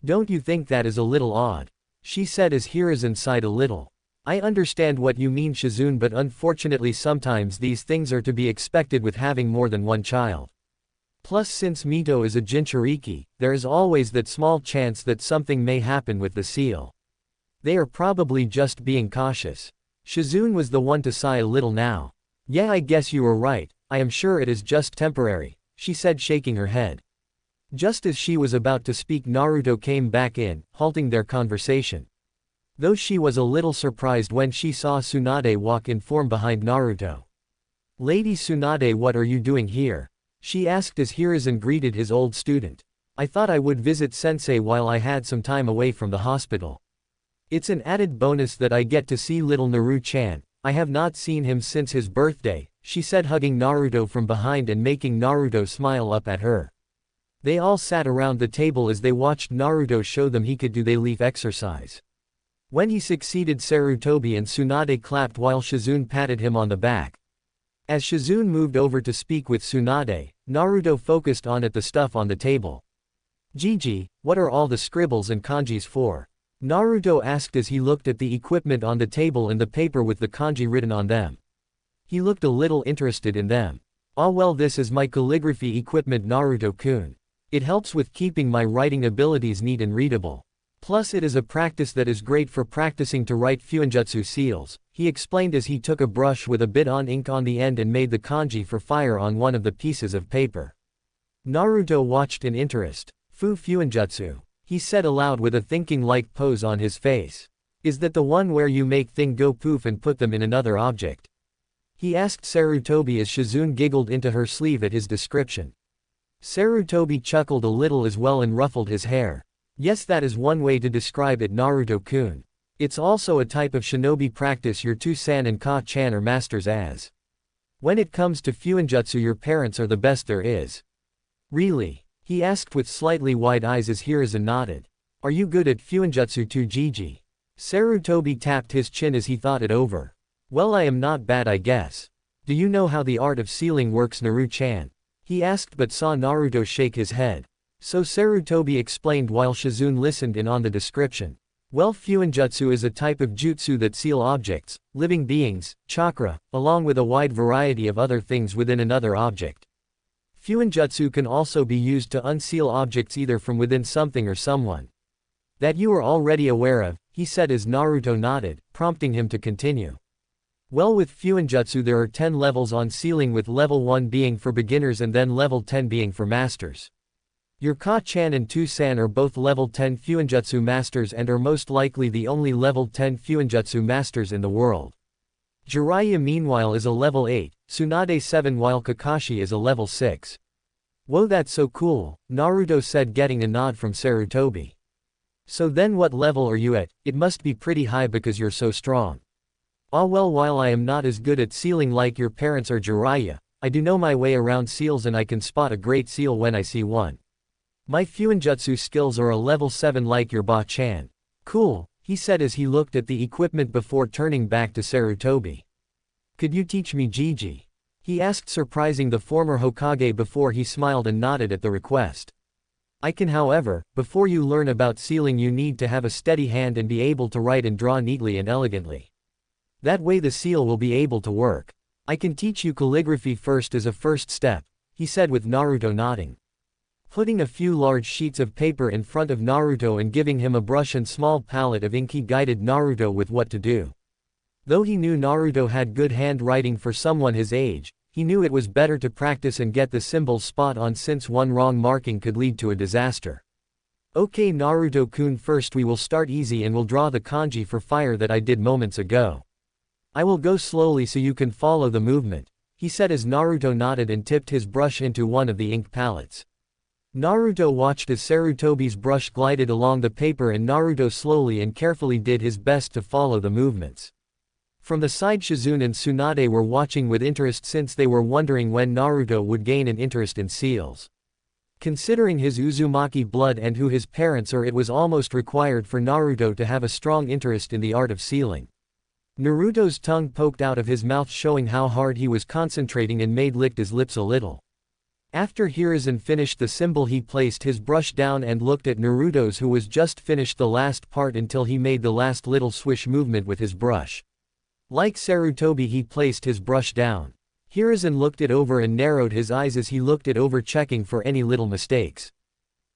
Speaker 1: Don't you think that is a little odd? She said as Hiruzen sighed a little. I understand what you mean, Shizune, but unfortunately sometimes these things are to be expected with having more than one child. Plus, since Mito is a Jinchuriki, there is always that small chance that something may happen with the seal. They are probably just being cautious. Shizune was the one to sigh a little now. Yeah, I guess you are right, I am sure it is just temporary, she said, shaking her head. Just as she was about to speak, Naruto came back in, halting their conversation. Though she was a little surprised when she saw Tsunade walk in form behind Naruto. Lady Tsunade, what are you doing here? She asked as Hiruzen greeted his old student. I thought I would visit sensei while I had some time away from the hospital. It's an added bonus that I get to see little Naru-chan. I have not seen him since his birthday, she said, hugging Naruto from behind and making Naruto smile up at her. They all sat around the table as they watched Naruto show them he could do the leaf exercise. When he succeeded, Sarutobi and Tsunade clapped while Shizune patted him on the back. As Shizune moved over to speak with Tsunade, Naruto focused on the stuff on the table. Gigi, what are all the scribbles and kanjis for? Naruto asked as he looked at the equipment on the table and the paper with the kanji written on them. He looked a little interested in them. Ah, well, this is my calligraphy equipment, Naruto-kun. It helps with keeping my writing abilities neat and readable. Plus, it is a practice that is great for practicing to write fuinjutsu seals, he explained as he took a brush with a bit on ink on the end and made the kanji for fire on one of the pieces of paper. Naruto watched in interest. Fuinjutsu, he said aloud with a thinking-like pose on his face. Is that the one where you make things go poof and put them in another object? He asked Sarutobi as Shizune giggled into her sleeve at his description. Sarutobi chuckled a little as well and ruffled his hair. Yes, that is one way to describe it, Naruto-kun. It's also a type of shinobi practice your two-san and ka-chan are masters as. When it comes to fuinjutsu, your parents are the best there is. Really? He asked with slightly wide eyes as Hiruzen nodded. Are you good at fuinjutsu too, Gigi? Sarutobi tapped his chin as he thought it over. Well, I am not bad, I guess. Do you know how the art of sealing works, Naru-chan? He asked but saw Naruto shake his head. So Sarutobi explained while Shizune listened in on the description. Well, fuinjutsu is a type of jutsu that seal objects, living beings, chakra, along with a wide variety of other things within another object. Fuinjutsu can also be used to unseal objects either from within something or someone. That you are already aware of, he said as Naruto nodded, prompting him to continue. Well, with Fuinjutsu there are 10 levels on ceiling, with level 1 being for beginners and then level 10 being for masters. Your Ka-chan and Tu-san are both level 10 Fuinjutsu masters and are most likely the only level 10 Fuinjutsu masters in the world. Jiraiya meanwhile is a level 8, Tsunade 7 while Kakashi is a level 6. Whoa, that's so cool, Naruto said, getting a nod from Sarutobi. So then what level are you at? It must be pretty high because you're so strong. Ah well, while I am not as good at sealing like your parents or Jiraiya, I do know my way around seals and I can spot a great seal when I see one. My Fuinjutsu skills are a level 7 like your Ba-chan. Cool, he said as he looked at the equipment before turning back to Sarutobi. Could you teach me Jiji? He asked, surprising the former Hokage before he smiled and nodded at the request. I can, however, before you learn about sealing you need to have a steady hand and be able to write and draw neatly and elegantly. That way the seal will be able to work. I can teach you calligraphy first as a first step, he said with Naruto nodding. Putting a few large sheets of paper in front of Naruto and giving him a brush and small palette of ink, he guided Naruto with what to do. Though he knew Naruto had good handwriting for someone his age, he knew it was better to practice and get the symbols spot on, since one wrong marking could lead to a disaster. Okay Naruto-kun, first we will start easy and will draw the kanji for fire that I did moments ago. I will go slowly so you can follow the movement, he said as Naruto nodded and tipped his brush into one of the ink palettes. Naruto watched as Sarutobi's brush glided along the paper and Naruto slowly and carefully did his best to follow the movements. From the side, Shizune and Tsunade were watching with interest since they were wondering when Naruto would gain an interest in seals. Considering his Uzumaki blood and who his parents are, it was almost required for Naruto to have a strong interest in the art of sealing. Naruto's tongue poked out of his mouth, showing how hard he was concentrating, and made licked his lips a little. After Hiruzen finished the symbol, he placed his brush down and looked at Naruto's, who was just finished the last part, until he made the last little swish movement with his brush. Like Sarutobi, he placed his brush down. Hiruzen looked it over and narrowed his eyes as he looked it over, checking for any little mistakes.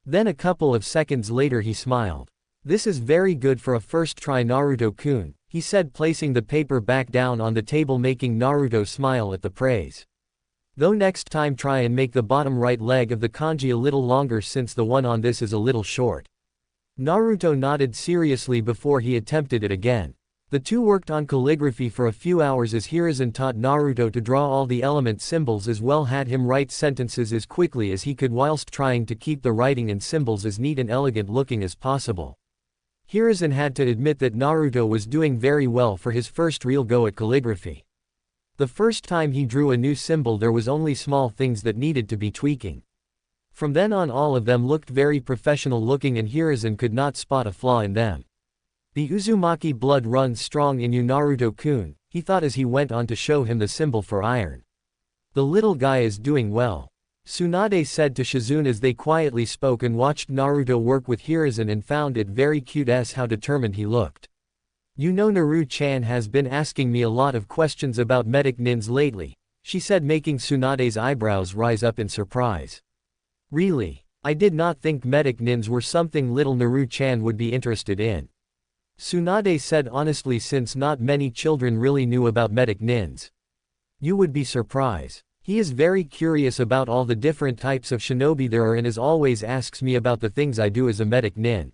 Speaker 1: Then a couple of seconds later he smiled. This is very good for a first try, Naruto-kun, he said, placing the paper back down on the table, making Naruto smile at the praise. Though next time try and make the bottom right leg of the kanji a little longer, since the one on this is a little short. Naruto nodded seriously before he attempted it again. The two worked on calligraphy for a few hours as Hiruzen taught Naruto to draw all the element symbols, as well had him write sentences as quickly as he could whilst trying to keep the writing and symbols as neat and elegant looking as possible. Hiruzen had to admit that Naruto was doing very well for his first real go at calligraphy. The first time he drew a new symbol there was only small things that needed to be tweaking. From then on all of them looked very professional looking and Hiruzen could not spot a flaw in them. The Uzumaki blood runs strong in you, Naruto-kun, he thought as he went on to show him the symbol for iron. The little guy is doing well, Tsunade said to Shizune as they quietly spoke and watched Naruto work with Hiruzen and found it very cute as how determined he looked. You know, Naru-chan has been asking me a lot of questions about medic nins lately, she said, making Tsunade's eyebrows rise up in surprise. Really? I did not think medic nins were something little Naru-chan would be interested in. Tsunade said honestly, since not many children really knew about medic nins. You would be surprised. He is very curious about all the different types of shinobi there are and as always asks me about the things I do as a medic nin.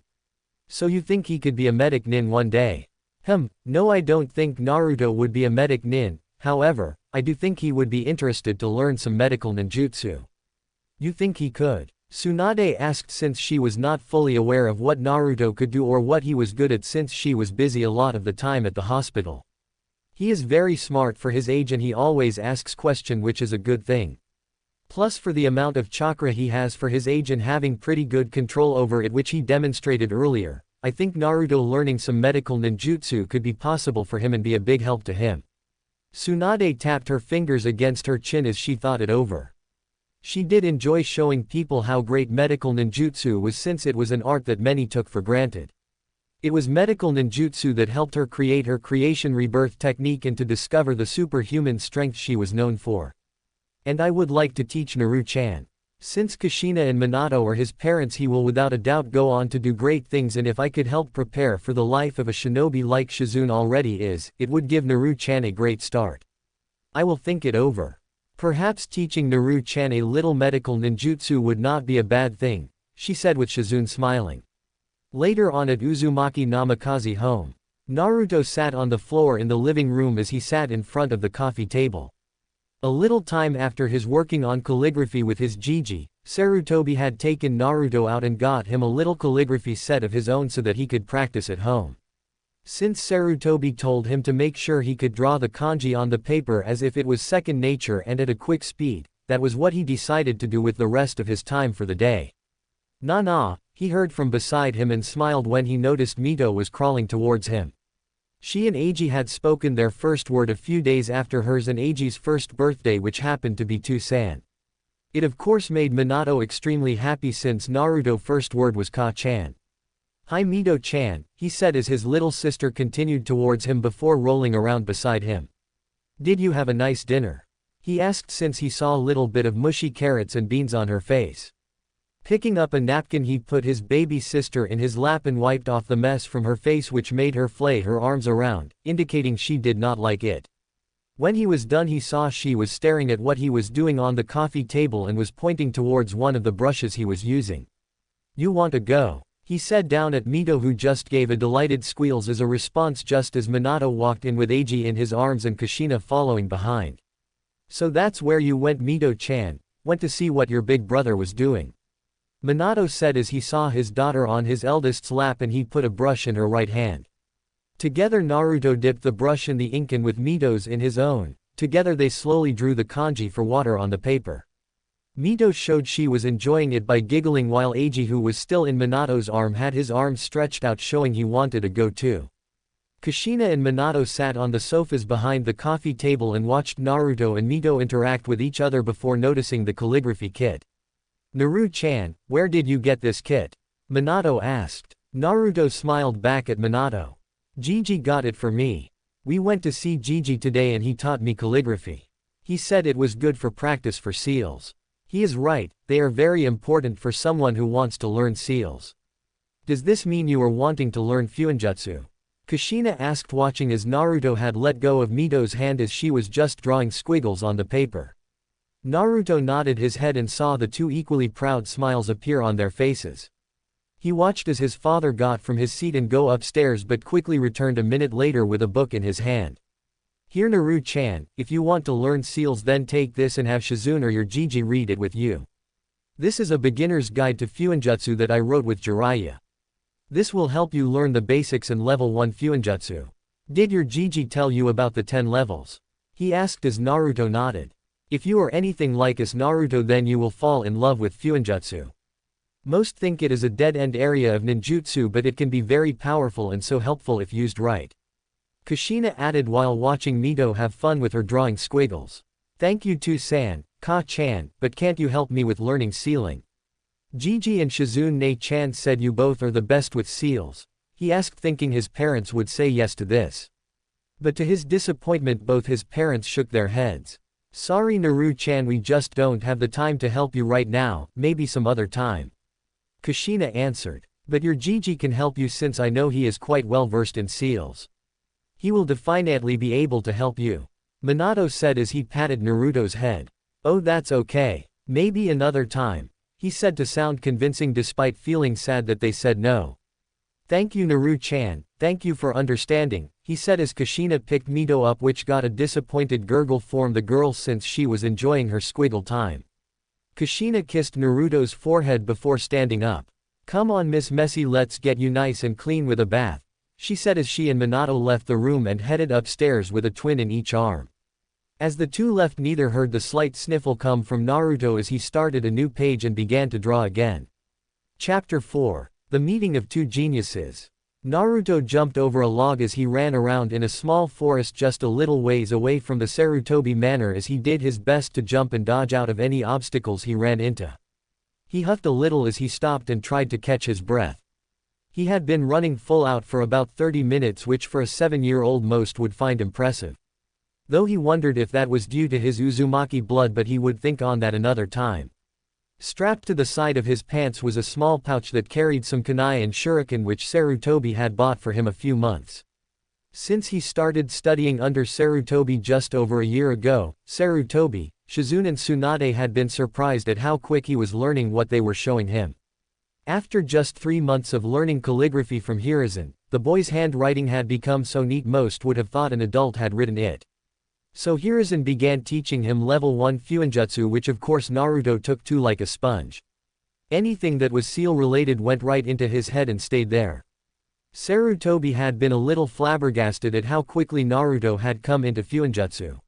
Speaker 1: So you think he could be a medic nin one day? No, I don't think Naruto would be a medic nin, however, I do think he would be interested to learn some medical ninjutsu. You think he could? Tsunade asked, since she was not fully aware of what Naruto could do or what he was good at, since she was busy a lot of the time at the hospital. He is very smart for his age and he always asks questions, which is a good thing. Plus for the amount of chakra he has for his age and having pretty good control over it, which he demonstrated earlier, I think Naruto learning some medical ninjutsu could be possible for him and be a big help to him. Tsunade tapped her fingers against her chin as she thought it over. She did enjoy showing people how great medical ninjutsu was, since it was an art that many took for granted. It was medical ninjutsu that helped her create her creation rebirth technique and to discover the superhuman strength she was known for. And I would like to teach Naru-chan. Since Kushina and Minato are his parents, he will without a doubt go on to do great things, and if I could help prepare for the life of a shinobi like Shizune already is, it would give Naru-chan a great start. I will think it over. Perhaps teaching Naru-chan a little medical ninjutsu would not be a bad thing, she said with Shizune smiling. Later on at Uzumaki Namikaze home, Naruto sat on the floor in the living room as he sat in front of the coffee table. A little time after his working on calligraphy with his Jiji, Sarutobi had taken Naruto out and got him a little calligraphy set of his own so that he could practice at home. Since Sarutobi told him to make sure he could draw the kanji on the paper as if it was second nature and at a quick speed, that was what he decided to do with the rest of his time for the day. "Nah," he heard from beside him and smiled when he noticed Mito was crawling towards him. She and Eiji had spoken their first word a few days after hers and Eiji's first birthday, which happened to be Tusan. It of course made Minato extremely happy since Naruto's first word was Ka-chan. "Hi Mito-chan," he said as his little sister continued towards him before rolling around beside him. "Did you have a nice dinner?" he asked since he saw a little bit of mushy carrots and beans on her face. Picking up a napkin, he put his baby sister in his lap and wiped off the mess from her face, which made her flay her arms around, indicating she did not like it. When he was done, he saw she was staring at what he was doing on the coffee table and was pointing towards one of the brushes he was using. "You want to go?" he said down at Mito, who just gave a delighted squeals as a response just as Minato walked in with Eiji in his arms and Kushina following behind. "So that's where you went, Mito-chan? Went to see what your big brother was doing?" Minato said as he saw his daughter on his eldest's lap and he put a brush in her right hand. Together Naruto dipped the brush in the ink and with Mito's in his own, together they slowly drew the kanji for water on the paper. Mito showed she was enjoying it by giggling while Eiji, who was still in Minato's arm, had his arms stretched out showing he wanted to go too. Kushina and Minato sat on the sofas behind the coffee table and watched Naruto and Mito interact with each other before noticing the calligraphy kit. "Naru-chan, where did you get this kit?" Minato asked. Naruto smiled back at Minato. "Jiji got it for me. We went to see Jiji today and he taught me calligraphy. He said it was good for practice for seals. He is right, they are very important for someone who wants to learn seals." "Does this mean you are wanting to learn fuinjutsu?" Kushina asked, watching as Naruto had let go of Mito's hand as she was just drawing squiggles on the paper. Naruto nodded his head and saw the two equally proud smiles appear on their faces. He watched as his father got from his seat and go upstairs, but quickly returned a minute later with a book in his hand. "Here Naru-chan, if you want to learn seals then take this and have Shizune or your Jiji read it with you. This is a beginner's guide to fuinjutsu that I wrote with Jiraiya. This will help you learn the basics and level 1 fuinjutsu. Did your Jiji tell you about the 10 levels?" he asked as Naruto nodded. "If you are anything like us Naruto then you will fall in love with fuinjutsu. Most think it is a dead-end area of ninjutsu, but it can be very powerful and so helpful if used right." Kushina added while watching Mito have fun with her drawing squiggles. "Thank you too-san, Ka-chan, but can't you help me with learning sealing?" "Jiji and Shizune Ne-chan said you both are the best with seals," he asked, thinking his parents would say yes to this. But to his disappointment both his parents shook their heads. "Sorry Naru-chan, we just don't have the time to help you right now, maybe some other time," Kushina answered. "But your Jiji can help you since I know he is quite well versed in seals. He will definitely be able to help you," Minato said as he patted Naruto's head. "Oh, that's okay. Maybe another time," he said to sound convincing despite feeling sad that they said no. "Thank you Naru-chan, thank you for understanding," he said as Kushina picked Mito up, which got a disappointed gurgle from the girl since she was enjoying her squiggle time. Kushina kissed Naruto's forehead before standing up. "Come on Miss Messy, let's get you nice and clean with a bath," she said as she and Minato left the room and headed upstairs with a twin in each arm. As the two left, neither heard the slight sniffle come from Naruto as he started a new page and began to draw again. Chapter 4. The Meeting of Two Geniuses. Naruto jumped over a log as he ran around in a small forest just a little ways away from the Sarutobi Manor as he did his best to jump and dodge out of any obstacles he ran into. He huffed a little as he stopped and tried to catch his breath. He had been running full out for about 30 minutes, which for a 7-year-old most would find impressive. Though he wondered if that was due to his Uzumaki blood, but he would think on that another time. Strapped to the side of his pants was a small pouch that carried some kunai and shuriken which Sarutobi had bought for him a few months. Since he started studying under Sarutobi just over a year ago, Sarutobi, Shizune and Tsunade had been surprised at how quick he was learning what they were showing him. After just 3 months of learning calligraphy from Hiruzen, the boy's handwriting had become so neat most would have thought an adult had written it. So Hiruzen began teaching him level 1 Fuinjutsu, which of course Naruto took to like a sponge. Anything that was seal related went right into his head and stayed there. Sarutobi had been a little flabbergasted at how quickly Naruto had come into Fuinjutsu.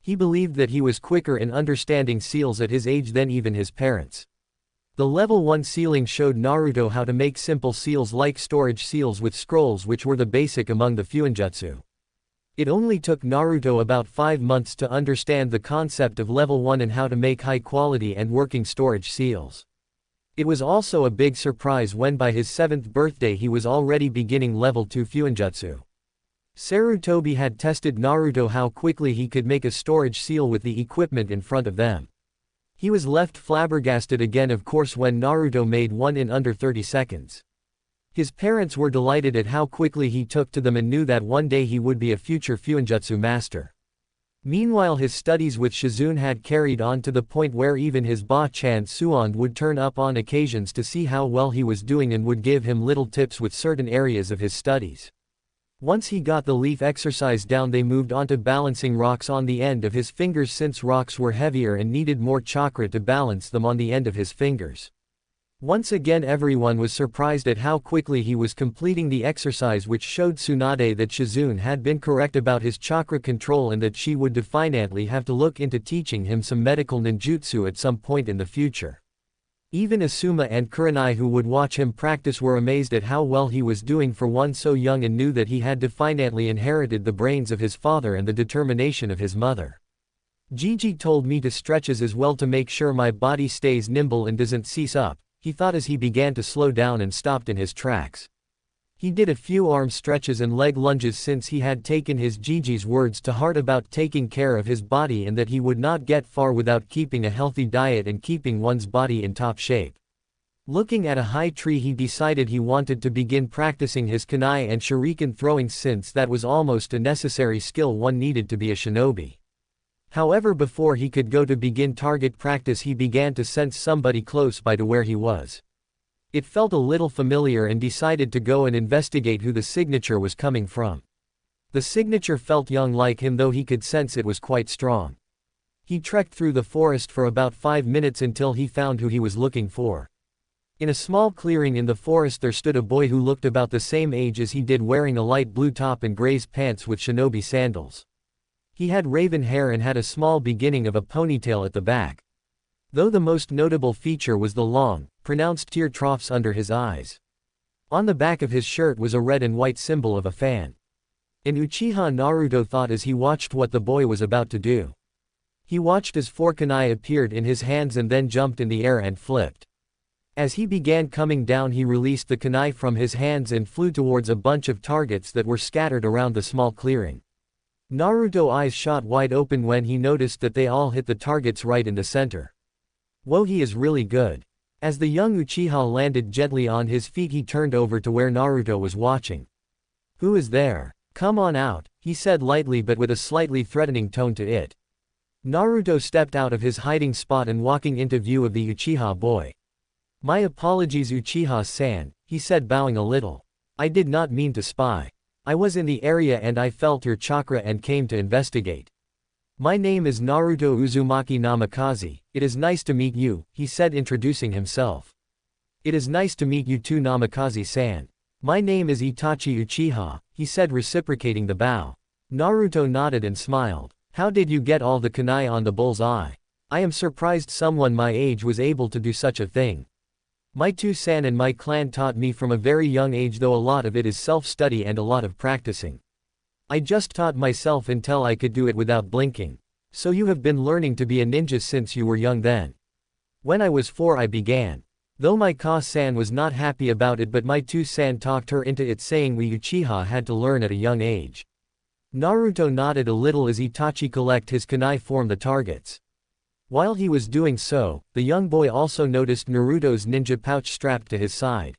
Speaker 1: He believed that he was quicker in understanding seals at his age than even his parents. The level 1 sealing showed Naruto how to make simple seals like storage seals with scrolls, which were the basic among the Fuinjutsu. It only took Naruto about 5 months to understand the concept of level 1 and how to make high quality and working storage seals. It was also a big surprise when by his 7th birthday he was already beginning level 2 Fuinjutsu. Sarutobi had tested Naruto how quickly he could make a storage seal with the equipment in front of them. He was left flabbergasted again of course when Naruto made one in under 30 seconds. His parents were delighted at how quickly he took to them and knew that one day he would be a future Fuinjutsu master. Meanwhile his studies with Shizune had carried on to the point where even his Ba-chan Suand would turn up on occasions to see how well he was doing and would give him little tips with certain areas of his studies. Once he got the leaf exercise down they moved on to balancing rocks on the end of his fingers since rocks were heavier and needed more chakra to balance them on the end of his fingers. Once again everyone was surprised at how quickly he was completing the exercise, which showed Tsunade that Shizune had been correct about his chakra control and that she would definitely have to look into teaching him some medical ninjutsu at some point in the future. Even Asuma and Kurenai, who would watch him practice, were amazed at how well he was doing for one so young and knew that he had definitely inherited the brains of his father and the determination of his mother. Gigi told me to stretch as well to make sure my body stays nimble and doesn't seize up, he thought as he began to slow down and stopped in his tracks. He did a few arm stretches and leg lunges since he had taken his Gigi's words to heart about taking care of his body and that he would not get far without keeping a healthy diet and keeping one's body in top shape. Looking at a high tree he decided he wanted to begin practicing his kunai and shuriken throwing since that was almost a necessary skill one needed to be a shinobi. However, before he could go to begin target practice he began to sense somebody close by to where he was. It felt a little familiar and decided to go and investigate who the signature was coming from. The signature felt young like him, though he could sense it was quite strong. He trekked through the forest for about 5 minutes until he found who he was looking for. In a small clearing in the forest there stood a boy who looked about the same age as he did, wearing a light blue top and gray pants with shinobi sandals. He had raven hair and had a small beginning of a ponytail at the back. Though the most notable feature was the long, pronounced tear troughs under his eyes. On the back of his shirt was a red and white symbol of a fan. An Uchiha Naruto thought as he watched what the boy was about to do. He watched as 4 kunai appeared in his hands and then jumped in the air and flipped. As he began coming down he released the kunai from his hands and flew towards a bunch of targets that were scattered around the small clearing. Naruto's eyes shot wide open when he noticed that they all hit the targets right in the center. Whoa, he is really good. As the young Uchiha landed gently on his feet he turned over to where Naruto was watching. "Who is there? Come on out," he said lightly but with a slightly threatening tone to it. Naruto stepped out of his hiding spot and walking into view of the Uchiha boy. "My apologies Uchiha-san," he said bowing a little. "I did not mean to spy. I was in the area and I felt your chakra and came to investigate. My name is Naruto Uzumaki Namikaze, it is nice to meet you," he said introducing himself. "It is nice to meet you too Namikaze-san. My name is Itachi Uchiha," he said reciprocating the bow. Naruto nodded and smiled. "How did you get all the kunai on the bull's eye? I am surprised someone my age was able to do such a thing. My two-san and my clan taught me from a very young age, though a lot of it is self-study and a lot of practicing. I just taught myself until I could do it without blinking. So you have been learning to be a ninja since you were young then?" "When I was 4 I began. Though my ka-san was not happy about it, but my two-san talked her into it, saying we Uchiha had to learn at a young age." Naruto nodded a little as Itachi collect his kunai form the targets. While he was doing so, the young boy also noticed Naruto's ninja pouch strapped to his side.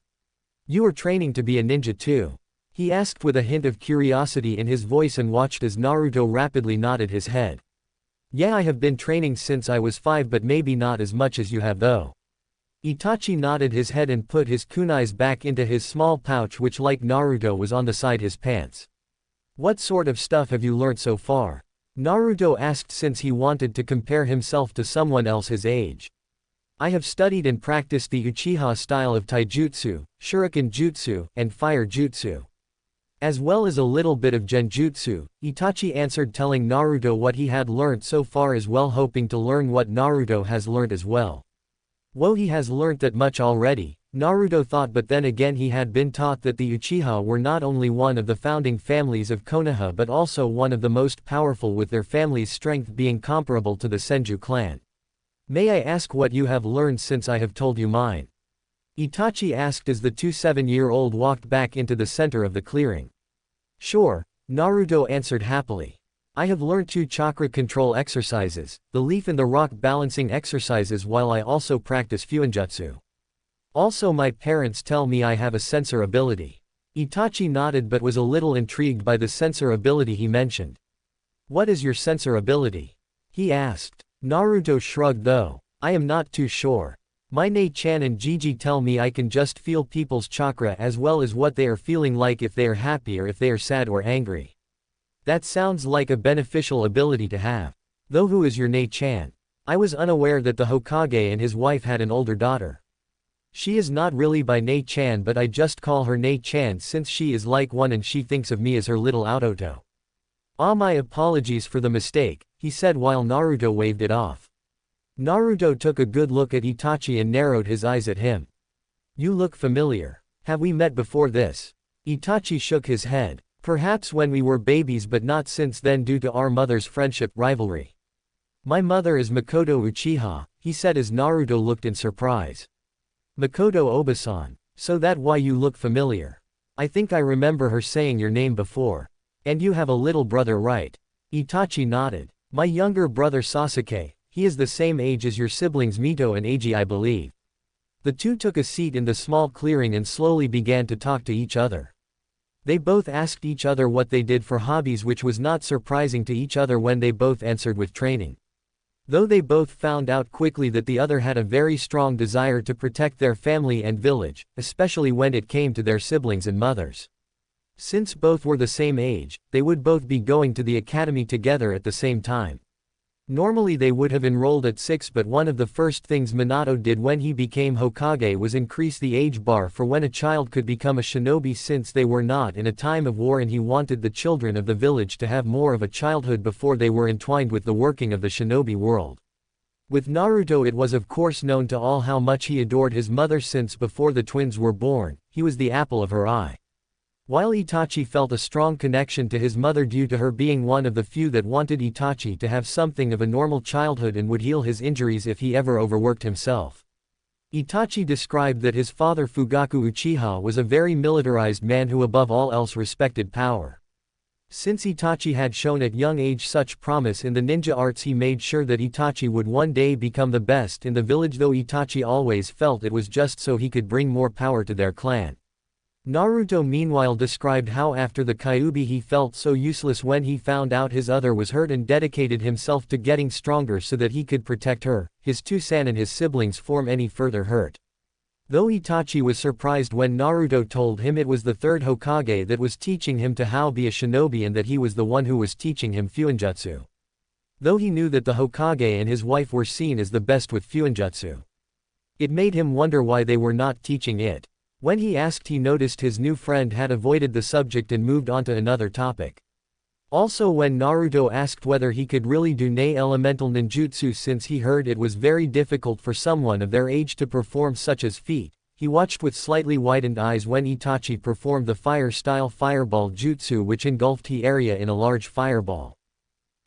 Speaker 1: "You are training to be a ninja too?" he asked with a hint of curiosity in his voice and watched as Naruto rapidly nodded his head. "Yeah, I have been training since I was 5, but maybe not as much as you have though." Itachi nodded his head and put his kunais back into his small pouch, which like Naruto was on the side his pants. "What sort of stuff have you learnt so far?" Naruto asked since he wanted to compare himself to someone else his age. "I have studied and practiced the Uchiha style of taijutsu, shuriken jutsu, and fire jutsu. As well as a little bit of genjutsu," Itachi answered, telling Naruto what he had learnt so far as well, hoping to learn what Naruto has learnt as well. Whoa, he has learnt that much already, Naruto thought, but then again he had been taught that the Uchiha were not only one of the founding families of Konoha but also one of the most powerful, with their family's strength being comparable to the Senju clan. "May I ask what you have learned since I have told you mine?" Itachi asked as the 7-year-old walked back into the center of the clearing. "Sure," Naruto answered happily. "I have learned 2 chakra control exercises, the leaf and the rock balancing exercises, while I also practice fuinjutsu. Also my parents tell me I have a sensor ability." Itachi nodded but was a little intrigued by the sensor ability he mentioned. "What is your sensor ability?" he asked. Naruto shrugged though. "I am not too sure. My Nei-chan and Gigi tell me I can just feel people's chakra as well as what they are feeling, like if they are happy or if they are sad or angry. That sounds like a beneficial ability to have. Though who is your Nei-chan? I was unaware that the Hokage and his wife had an older daughter. She is not really by Nei-chan, but I just call her Nei-chan since she is like one and she thinks of me as her little Autoto." "Ah, my apologies for the mistake," he said while Naruto waved it off. Naruto took a good look at Itachi and narrowed his eyes at him. "You look familiar. Have we met before this?" Itachi shook his head. "Perhaps when we were babies, but not since then due to our mother's friendship rivalry. My mother is Makoto Uchiha," he said as Naruto looked in surprise. "Makoto Obasan. So that why you look familiar. I think I remember her saying your name before. And you have a little brother, right?" Itachi nodded. "My younger brother Sasuke, he is the same age as your siblings Mito and Eiji, I believe." The two took a seat in the small clearing and slowly began to talk to each other. They both asked each other what they did for hobbies, which was not surprising to each other when they both answered with training. Though they both found out quickly that the other had a very strong desire to protect their family and village, especially when it came to their siblings and mothers. Since both were the same age, they would both be going to the academy together at the same time. Normally they would have enrolled at 6, but one of the first things Minato did when he became Hokage was increase the age bar for when a child could become a shinobi, since they were not in a time of war and he wanted the children of the village to have more of a childhood before they were entwined with the working of the shinobi world. With Naruto, it was of course known to all how much he adored his mother, since before the twins were born, he was the apple of her eye. While Itachi felt a strong connection to his mother due to her being one of the few that wanted Itachi to have something of a normal childhood and would heal his injuries if he ever overworked himself. Itachi described that his father Fugaku Uchiha was a very militarized man who above all else respected power. Since Itachi had shown at young age such promise in the ninja arts, he made sure that Itachi would one day become the best in the village, though Itachi always felt it was just so he could bring more power to their clan. Naruto meanwhile described how after the Kyuubi he felt so useless when he found out his other was hurt and dedicated himself to getting stronger so that he could protect her, his Two-san and his siblings from any further hurt. Though Itachi was surprised when Naruto told him it was the third Hokage that was teaching him to how be a shinobi and that he was the one who was teaching him fuinjutsu. Though he knew that the Hokage and his wife were seen as the best with fuinjutsu. It made him wonder why they were not teaching it. When he asked, he noticed his new friend had avoided the subject and moved on to another topic. Also, when Naruto asked whether he could really do Nei elemental ninjutsu since he heard it was very difficult for someone of their age to perform such as feat, he watched with slightly widened eyes when Itachi performed the fire-style fireball jutsu, which engulfed the area in a large fireball.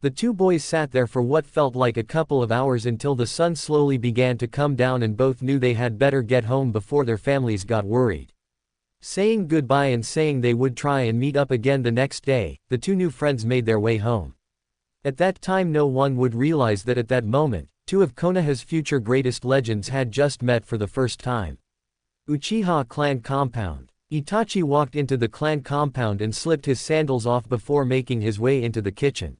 Speaker 1: The two boys sat there for what felt like a couple of hours until the sun slowly began to come down and both knew they had better get home before their families got worried. Saying goodbye and saying they would try and meet up again the next day, the two new friends made their way home. At that time no one would realize that at that moment, Two of Konoha's future greatest legends had just met for the first time. Uchiha clan compound. Itachi walked into the clan compound and slipped his sandals off before making his way into the kitchen.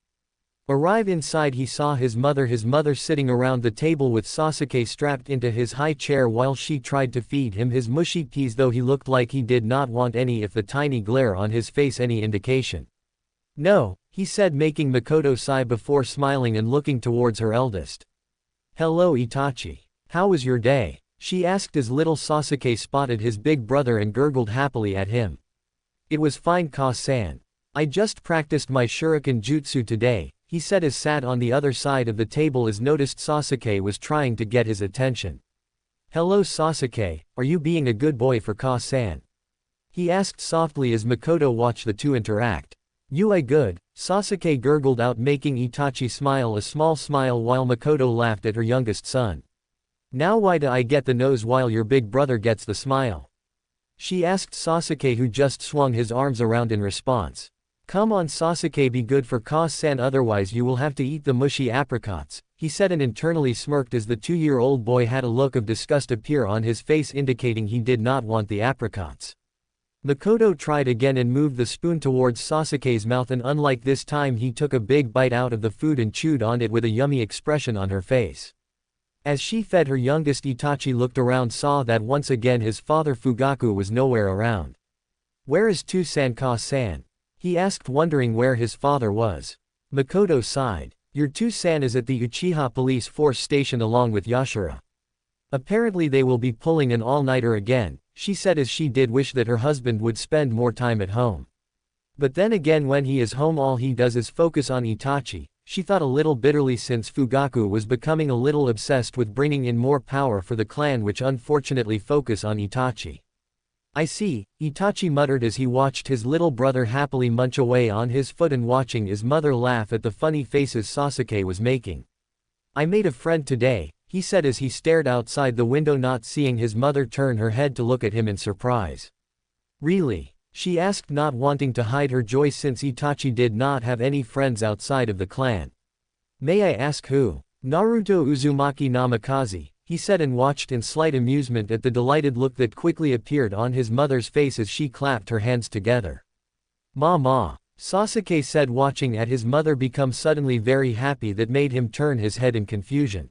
Speaker 1: Arrive inside, he saw his mother sitting around the table with Sasuke strapped into his high chair while she tried to feed him his mushy peas, though he looked like he did not want any, if the tiny glare on his face any indication. "No," he said, making Makoto sigh before smiling and looking towards her eldest. "Hello Itachi. How was your day?" she asked as little Sasuke spotted his big brother and gurgled happily at him. "It was fine, Ka-san. I just practiced my shuriken jutsu today," he said as sat on the other side of the table as noticed Sasuke was trying to get his attention. "Hello Sasuke, are you being a good boy for Ka-san?" he asked softly as Makoto watched the two interact. "You are good," Sasuke gurgled out, making Itachi smile a small smile while Makoto laughed at her youngest son. "Now why do I get the nose while your big brother gets the smile?" she asked Sasuke, who just swung his arms around in response. "Come on Sasuke, be good for Ka-san, otherwise you will have to eat the mushy apricots," he said and internally smirked as the 2-year-old boy had a look of disgust appear on his face indicating he did not want the apricots. Makoto tried again and moved the spoon towards Sasuke's mouth, and unlike this time he took a big bite out of the food and chewed on it with a yummy expression on her face. As she fed her youngest, Itachi looked around, saw that once again his father Fugaku was nowhere around. "Where is Toussaint Ka-san?" he asked, wondering where his father was. Makoto sighed. "Your Toussaint is at the Uchiha police force station along with Yashira. Apparently they will be pulling an all-nighter again," she said as she did wish that her husband would spend more time at home. But then again, when he is home all he does is focus on Itachi, she thought a little bitterly, since Fugaku was becoming a little obsessed with bringing in more power for the clan, which unfortunately focus on Itachi. "I see," Itachi muttered as he watched his little brother happily munch away on his foot and watching his mother laugh at the funny faces Sasuke was making. "I made a friend today," he said as he stared outside the window, not seeing his mother turn her head to look at him in surprise. "Really?" she asked, not wanting to hide her joy since Itachi did not have any friends outside of the clan. "May I ask who?" "Naruto Uzumaki Namikaze," he said, and watched in slight amusement at the delighted look that quickly appeared on his mother's face as she clapped her hands together. "Ma," Sasuke said, watching at his mother become suddenly very happy, that made him turn his head in confusion.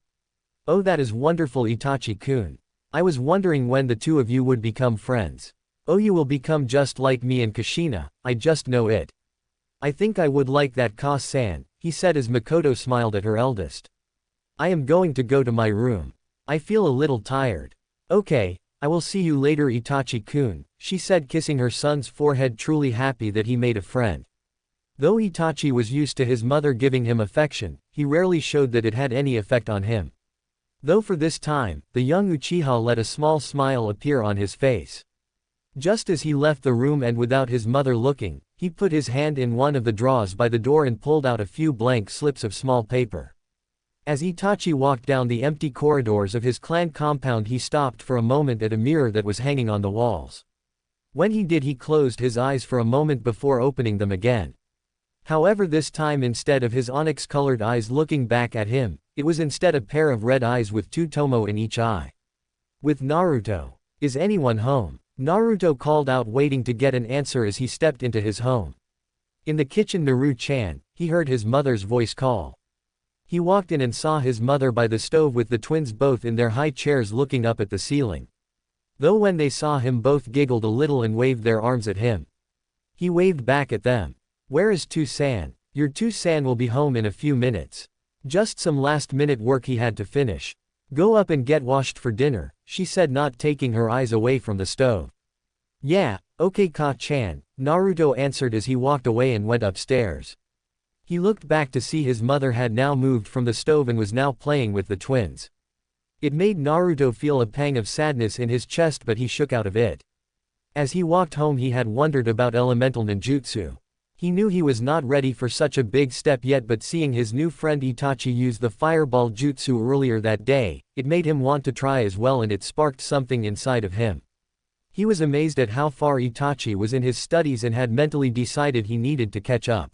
Speaker 1: "Oh, that is wonderful, Itachi-kun. I was wondering when the two of you would become friends. Oh, you will become just like me and Kushina, I just know it. I think I would like that, Ka-san," he said as Makoto smiled at her eldest. "I am going to go to my room. I feel a little tired." "Okay, I will see you later, Itachi-kun," she said, kissing her son's forehead, truly happy that he made a friend. Though Itachi was used to his mother giving him affection, he rarely showed that it had any effect on him. Though for this time, the young Uchiha let a small smile appear on his face. Just as he left the room and without his mother looking, he put his hand in one of the drawers by the door and pulled out a few blank slips of small paper. As Itachi walked down the empty corridors of his clan compound, he stopped for a moment at a mirror that was hanging on the walls. When he did, he closed his eyes for a moment before opening them again. However, this time, instead of his onyx-colored eyes looking back at him, it was instead a pair of red eyes with 2 tomo in each eye. "With Naruto. Is anyone home?" Naruto called out, waiting to get an answer as he stepped into his home. In the kitchen, Naru-chan, he heard his mother's voice call. He walked in and saw his mother by the stove with the twins both in their high chairs looking up at the ceiling. Though when they saw him, both giggled a little and waved their arms at him. He waved back at them. "Where is Toussaint? Your Toussaint will be home in a few minutes. Just some last-minute work he had to finish. Go up and get washed for dinner," she said, not taking her eyes away from the stove. "Yeah, okay Ka-chan," Naruto answered as he walked away and went upstairs. He looked back to see his mother had now moved from the stove and was now playing with the twins. It made Naruto feel a pang of sadness in his chest, but he shook out of it. As he walked home, he had wondered about elemental ninjutsu. He knew he was not ready for such a big step yet, but seeing his new friend Itachi use the fireball jutsu earlier that day, it made him want to try as well, and it sparked something inside of him. He was amazed at how far Itachi was in his studies and had mentally decided he needed to catch up.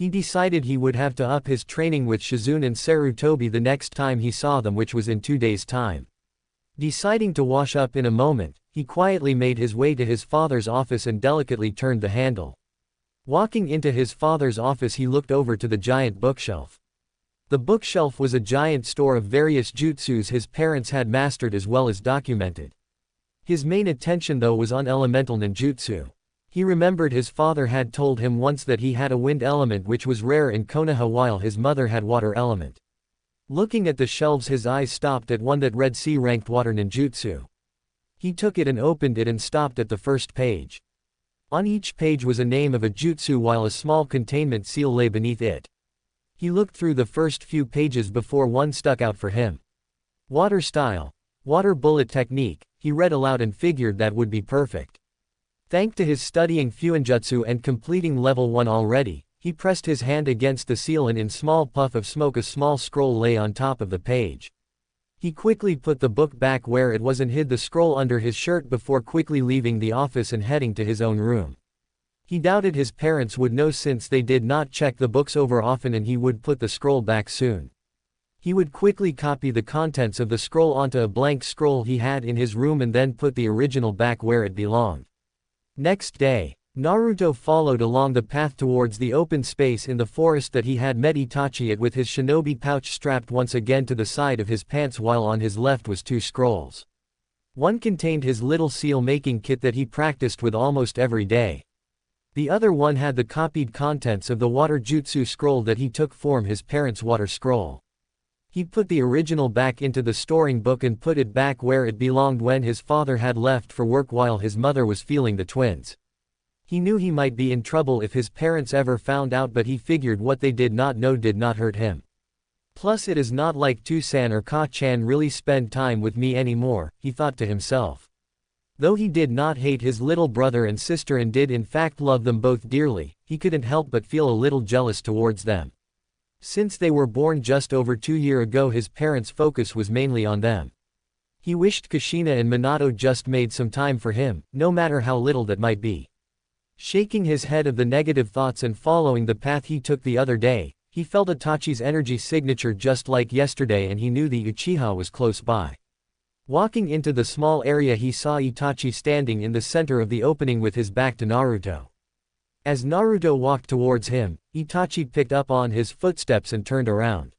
Speaker 1: He decided he would have to up his training with Shizune and Sarutobi the next time he saw them, which was in 2 days' time. Deciding to wash up in a moment, he quietly made his way to his father's office and delicately turned the handle. Walking into his father's office, he looked over to the giant bookshelf. The bookshelf was a giant store of various jutsus his parents had mastered as well as documented. His main attention though was on elemental ninjutsu. He remembered his father had told him once that he had a wind element which was rare in Konoha while his mother had water element. Looking at the shelves, his eyes stopped at one that read C-ranked water ninjutsu. He took it and opened it and stopped at the first page. On each page was a name of a jutsu while a small containment seal lay beneath it. He looked through the first few pages before one stuck out for him. Water style. Water bullet technique, he read aloud and figured that would be perfect. Thanks to his studying Fuinjutsu and completing level 1 already, he pressed his hand against the seal and in small puff of smoke a small scroll lay on top of the page. He quickly put the book back where it was and hid the scroll under his shirt before quickly leaving the office and heading to his own room. He doubted his parents would know since they did not check the books over often, and he would put the scroll back soon. He would quickly copy the contents of the scroll onto a blank scroll he had in his room and then put the original back where it belonged. Next day, Naruto followed along the path towards the open space in the forest that he had met Itachi at with his shinobi pouch strapped once again to the side of his pants, while on his left was 2 scrolls. One contained his little seal making kit that he practiced with almost every day. The other one had the copied contents of the water jutsu scroll that he took from his parents' water scroll. He put the original back into the storing book and put it back where it belonged when his father had left for work while his mother was feeling the twins. He knew he might be in trouble if his parents ever found out, but he figured what they did not know did not hurt him. Plus, it is not like Tu-san or Ka-chan really spend time with me anymore, he thought to himself. Though he did not hate his little brother and sister and did in fact love them both dearly, he couldn't help but feel a little jealous towards them. Since they were born just over 2 years ago, his parents' focus was mainly on them. He wished Kushina and Minato just made some time for him, no matter how little that might be. Shaking his head of the negative thoughts and following the path he took the other day, he felt Itachi's energy signature just like yesterday, and he knew the Uchiha was close by. Walking into the small area, he saw Itachi standing in the center of the opening with his back to Naruto. As Naruto walked towards him, Itachi picked up on his footsteps and turned around.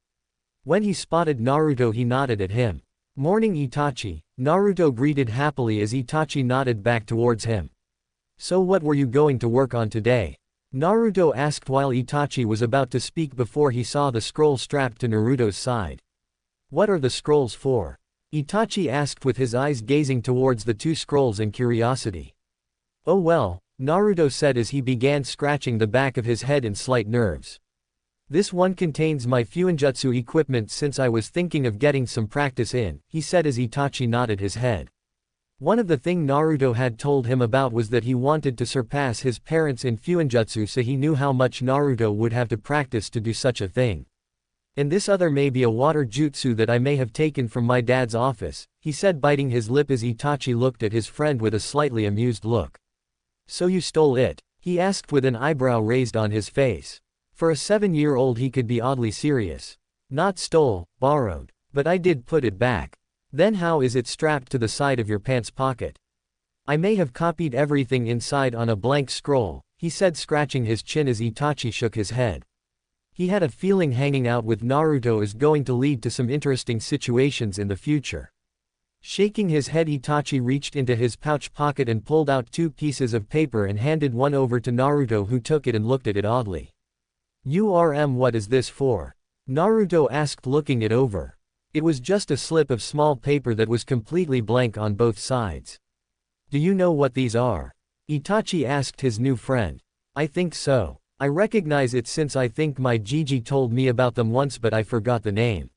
Speaker 1: When he spotted Naruto, he nodded at him. "Morning, Itachi," Naruto greeted happily as Itachi nodded back towards him. "So what were you going to work on today?" Naruto asked while Itachi was about to speak before he saw the scroll strapped to Naruto's side. "What are the scrolls for?" Itachi asked with his eyes gazing towards the 2 scrolls in curiosity. "Oh well," Naruto said as he began scratching the back of his head in slight nerves. "This one contains my Fuinjutsu equipment since I was thinking of getting some practice in," he said as Itachi nodded his head. One of the things Naruto had told him about was that he wanted to surpass his parents in Fuinjutsu, so he knew how much Naruto would have to practice to do such a thing. "And this other may be a water jutsu that I may have taken from my dad's office," he said, biting his lip as Itachi looked at his friend with a slightly amused look. "So you stole it?" he asked with an eyebrow raised on his face. For a 7-year-old he could be oddly serious. "Not stole, borrowed. But I did put it back." "Then how is it strapped to the side of your pants pocket?" "I may have copied everything inside on a blank scroll," he said, scratching his chin as Itachi shook his head. He had a feeling hanging out with Naruto is going to lead to some interesting situations in the future. Shaking his head, Itachi reached into his pouch pocket and pulled out 2 pieces of paper and handed one over to Naruto, who took it and looked at it oddly. What is this for?" Naruto asked, looking it over. It was just a slip of small paper that was completely blank on both sides. "Do you know what these are?" Itachi asked his new friend. "I think so. I recognize it since I think my Gigi told me about them once, but I forgot the name."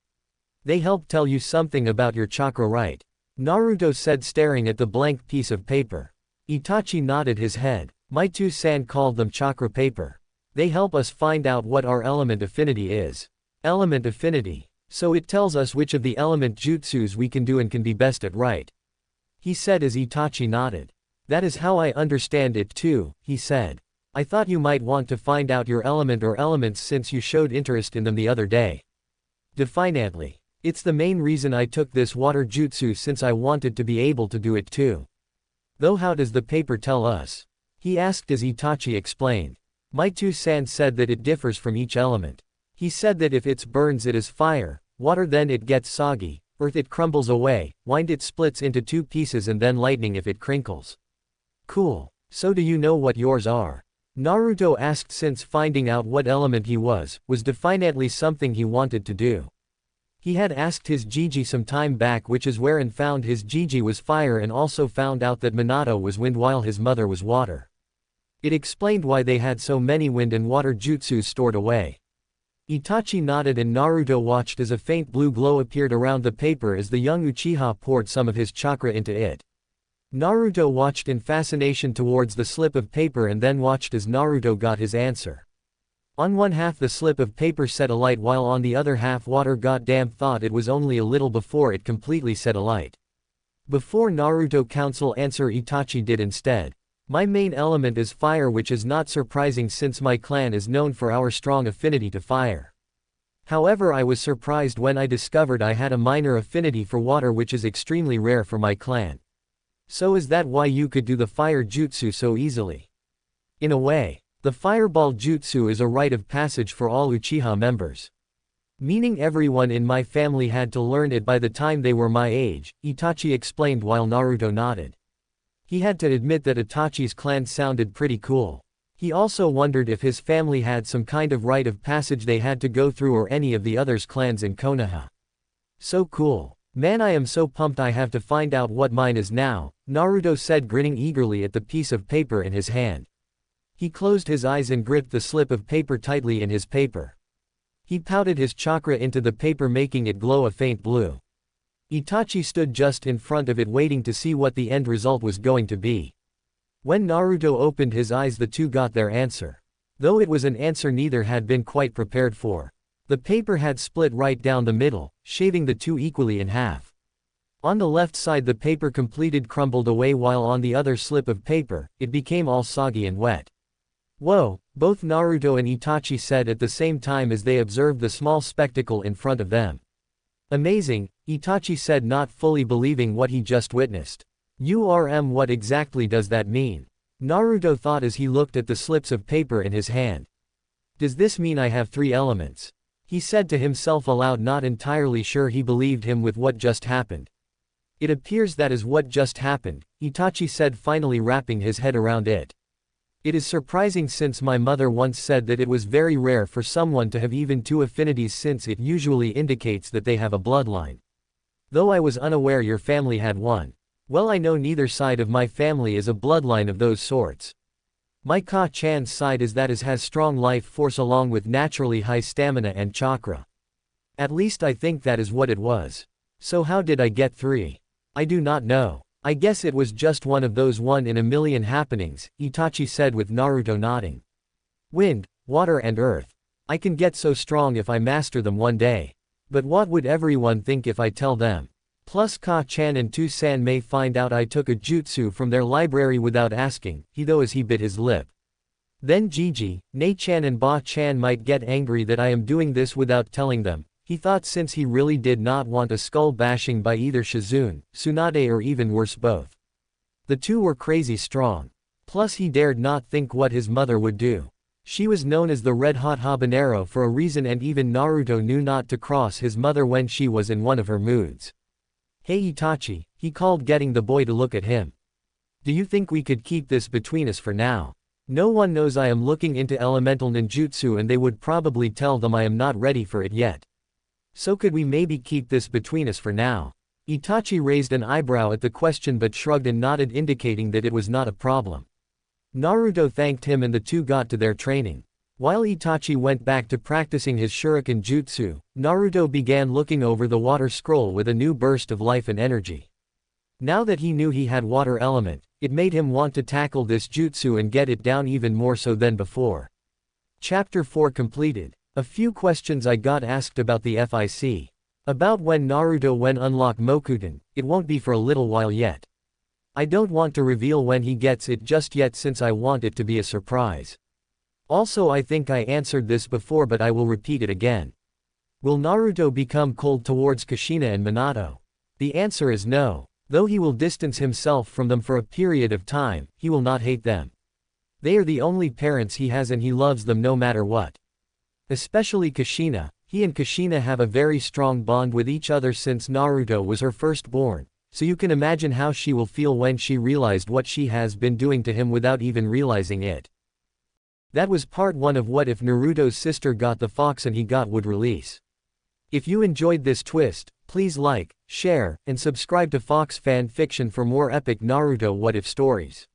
Speaker 1: "They help tell you something about your chakra, right?" Naruto said, staring at the blank piece of paper. Itachi nodded his head. "My Tu-san called them chakra paper. They help us find out what our element affinity is." "Element affinity. So it tells us which of the element jutsus we can do and can be best at, right?" he said as Itachi nodded. "That is how I understand it too," he said. I thought you might want to find out your element or elements since you showed interest in them the other day. Defiantly. It's the main reason I took this water jutsu since I wanted to be able to do it too. Though how does the paper tell us? He asked as Itachi explained. Maitu-san said that it differs from each element. He said that if it burns it is fire, water then it gets soggy, earth it crumbles away, wind it splits into two pieces and then lightning if it crinkles. Cool. So do you know what yours are? Naruto asked since finding out what element he was definitely something he wanted to do. He had asked his Jiji some time back which is where and found his Jiji was fire and also found out that Minato was wind while his mother was water. It explained why they had so many wind and water jutsus stored away. Itachi nodded and Naruto watched as a faint blue glow appeared around the paper as the young Uchiha poured some of his chakra into it. Naruto watched in fascination towards the slip of paper and then watched as Naruto got his answer. On one half the slip of paper set alight while on the other half water. Goddamn, thought it was only a little before it completely set alight. Before Naruto counsel answer Itachi did instead. My main element is fire, which is not surprising since my clan is known for our strong affinity to fire. However, I was surprised when I discovered I had a minor affinity for water, which is extremely rare for my clan. So is that why you could do the fire jutsu so easily? In a way, the fireball jutsu is a rite of passage for all Uchiha members. Meaning everyone in my family had to learn it by the time they were my age, Itachi explained while Naruto nodded. He had to admit that Itachi's clan sounded pretty cool. He also wondered if his family had some kind of rite of passage they had to go through or any of the others' clans in Konoha. So cool. Man, I am so pumped. I have to find out what mine is now, Naruto said, grinning eagerly at the piece of paper in his hand. He closed his eyes and gripped the slip of paper tightly in his paper. He pouted his chakra into the paper making it glow a faint blue. Itachi stood just in front of it waiting to see what the end result was going to be. When Naruto opened his eyes, the two got their answer. Though it was an answer neither had been quite prepared for. The paper had split right down the middle, shaving the two equally in half. On the left side the paper completed crumbled away while on the other slip of paper, it became all soggy and wet. Whoa, both Naruto and Itachi said at the same time as they observed the small spectacle in front of them. Amazing, Itachi said, not fully believing what he just witnessed. What exactly does that mean? Naruto thought as he looked at the slips of paper in his hand. Does this mean I have 3 elements? He said to himself aloud, not entirely sure he believed him with what just happened. It appears that is what just happened, Itachi said, finally wrapping his head around it. It is surprising since my mother once said that it was very rare for someone to have even 2 affinities since it usually indicates that they have a bloodline. Though I was unaware your family had one. Well, I know neither side of my family is a bloodline of those sorts. My Ka-chan's side is that has strong life force along with naturally high stamina and chakra. At least I think that is what it was. So how did I get 3? I do not know. I guess it was just one of those 1 in a million happenings, Itachi said with Naruto nodding. Wind, water and earth. I can get so strong if I master them one day. But what would everyone think if I tell them? Plus Ka-chan and Tu-san may find out I took a jutsu from their library without asking, as he bit his lip. Then Jiji, Nei-chan and Ba-chan might get angry that I am doing this without telling them, he thought, since he really did not want a skull bashing by either Shizune, Tsunade or even worse both. The 2 were crazy strong. Plus he dared not think what his mother would do. She was known as the red-hot habanero for a reason, and even Naruto knew not to cross his mother when she was in one of her moods. Hey Itachi, he called, getting the boy to look at him. Do you think we could keep this between us for now? No one knows I am looking into elemental ninjutsu and they would probably tell them I am not ready for it yet. So could we maybe keep this between us for now? Itachi raised an eyebrow at the question but shrugged and nodded, indicating that it was not a problem. Naruto thanked him and the 2 got to their training. While Itachi went back to practicing his shuriken jutsu, Naruto began looking over the water scroll with a new burst of life and energy. Now that he knew he had water element, it made him want to tackle this jutsu and get it down even more so than before. Chapter 4 completed. A few questions I got asked about the FIC. About when Naruto when unlock Mokuten, it won't be for a little while yet. I don't want to reveal when he gets it just yet since I want it to be a surprise. Also, I think I answered this before, but I will repeat it again. Will Naruto become cold towards Kushina and Minato? The answer is no. Though he will distance himself from them for a period of time, he will not hate them. They are the only parents he has and he loves them no matter what. Especially Kushina. He and Kushina have a very strong bond with each other since Naruto was her firstborn, so you can imagine how she will feel when she realized what she has been doing to him without even realizing it. That was part 1 of What If Naruto's sister got the fox and he got would release. If you enjoyed this twist, please like, share, and subscribe to Fox Fan Fiction for more epic Naruto What If stories.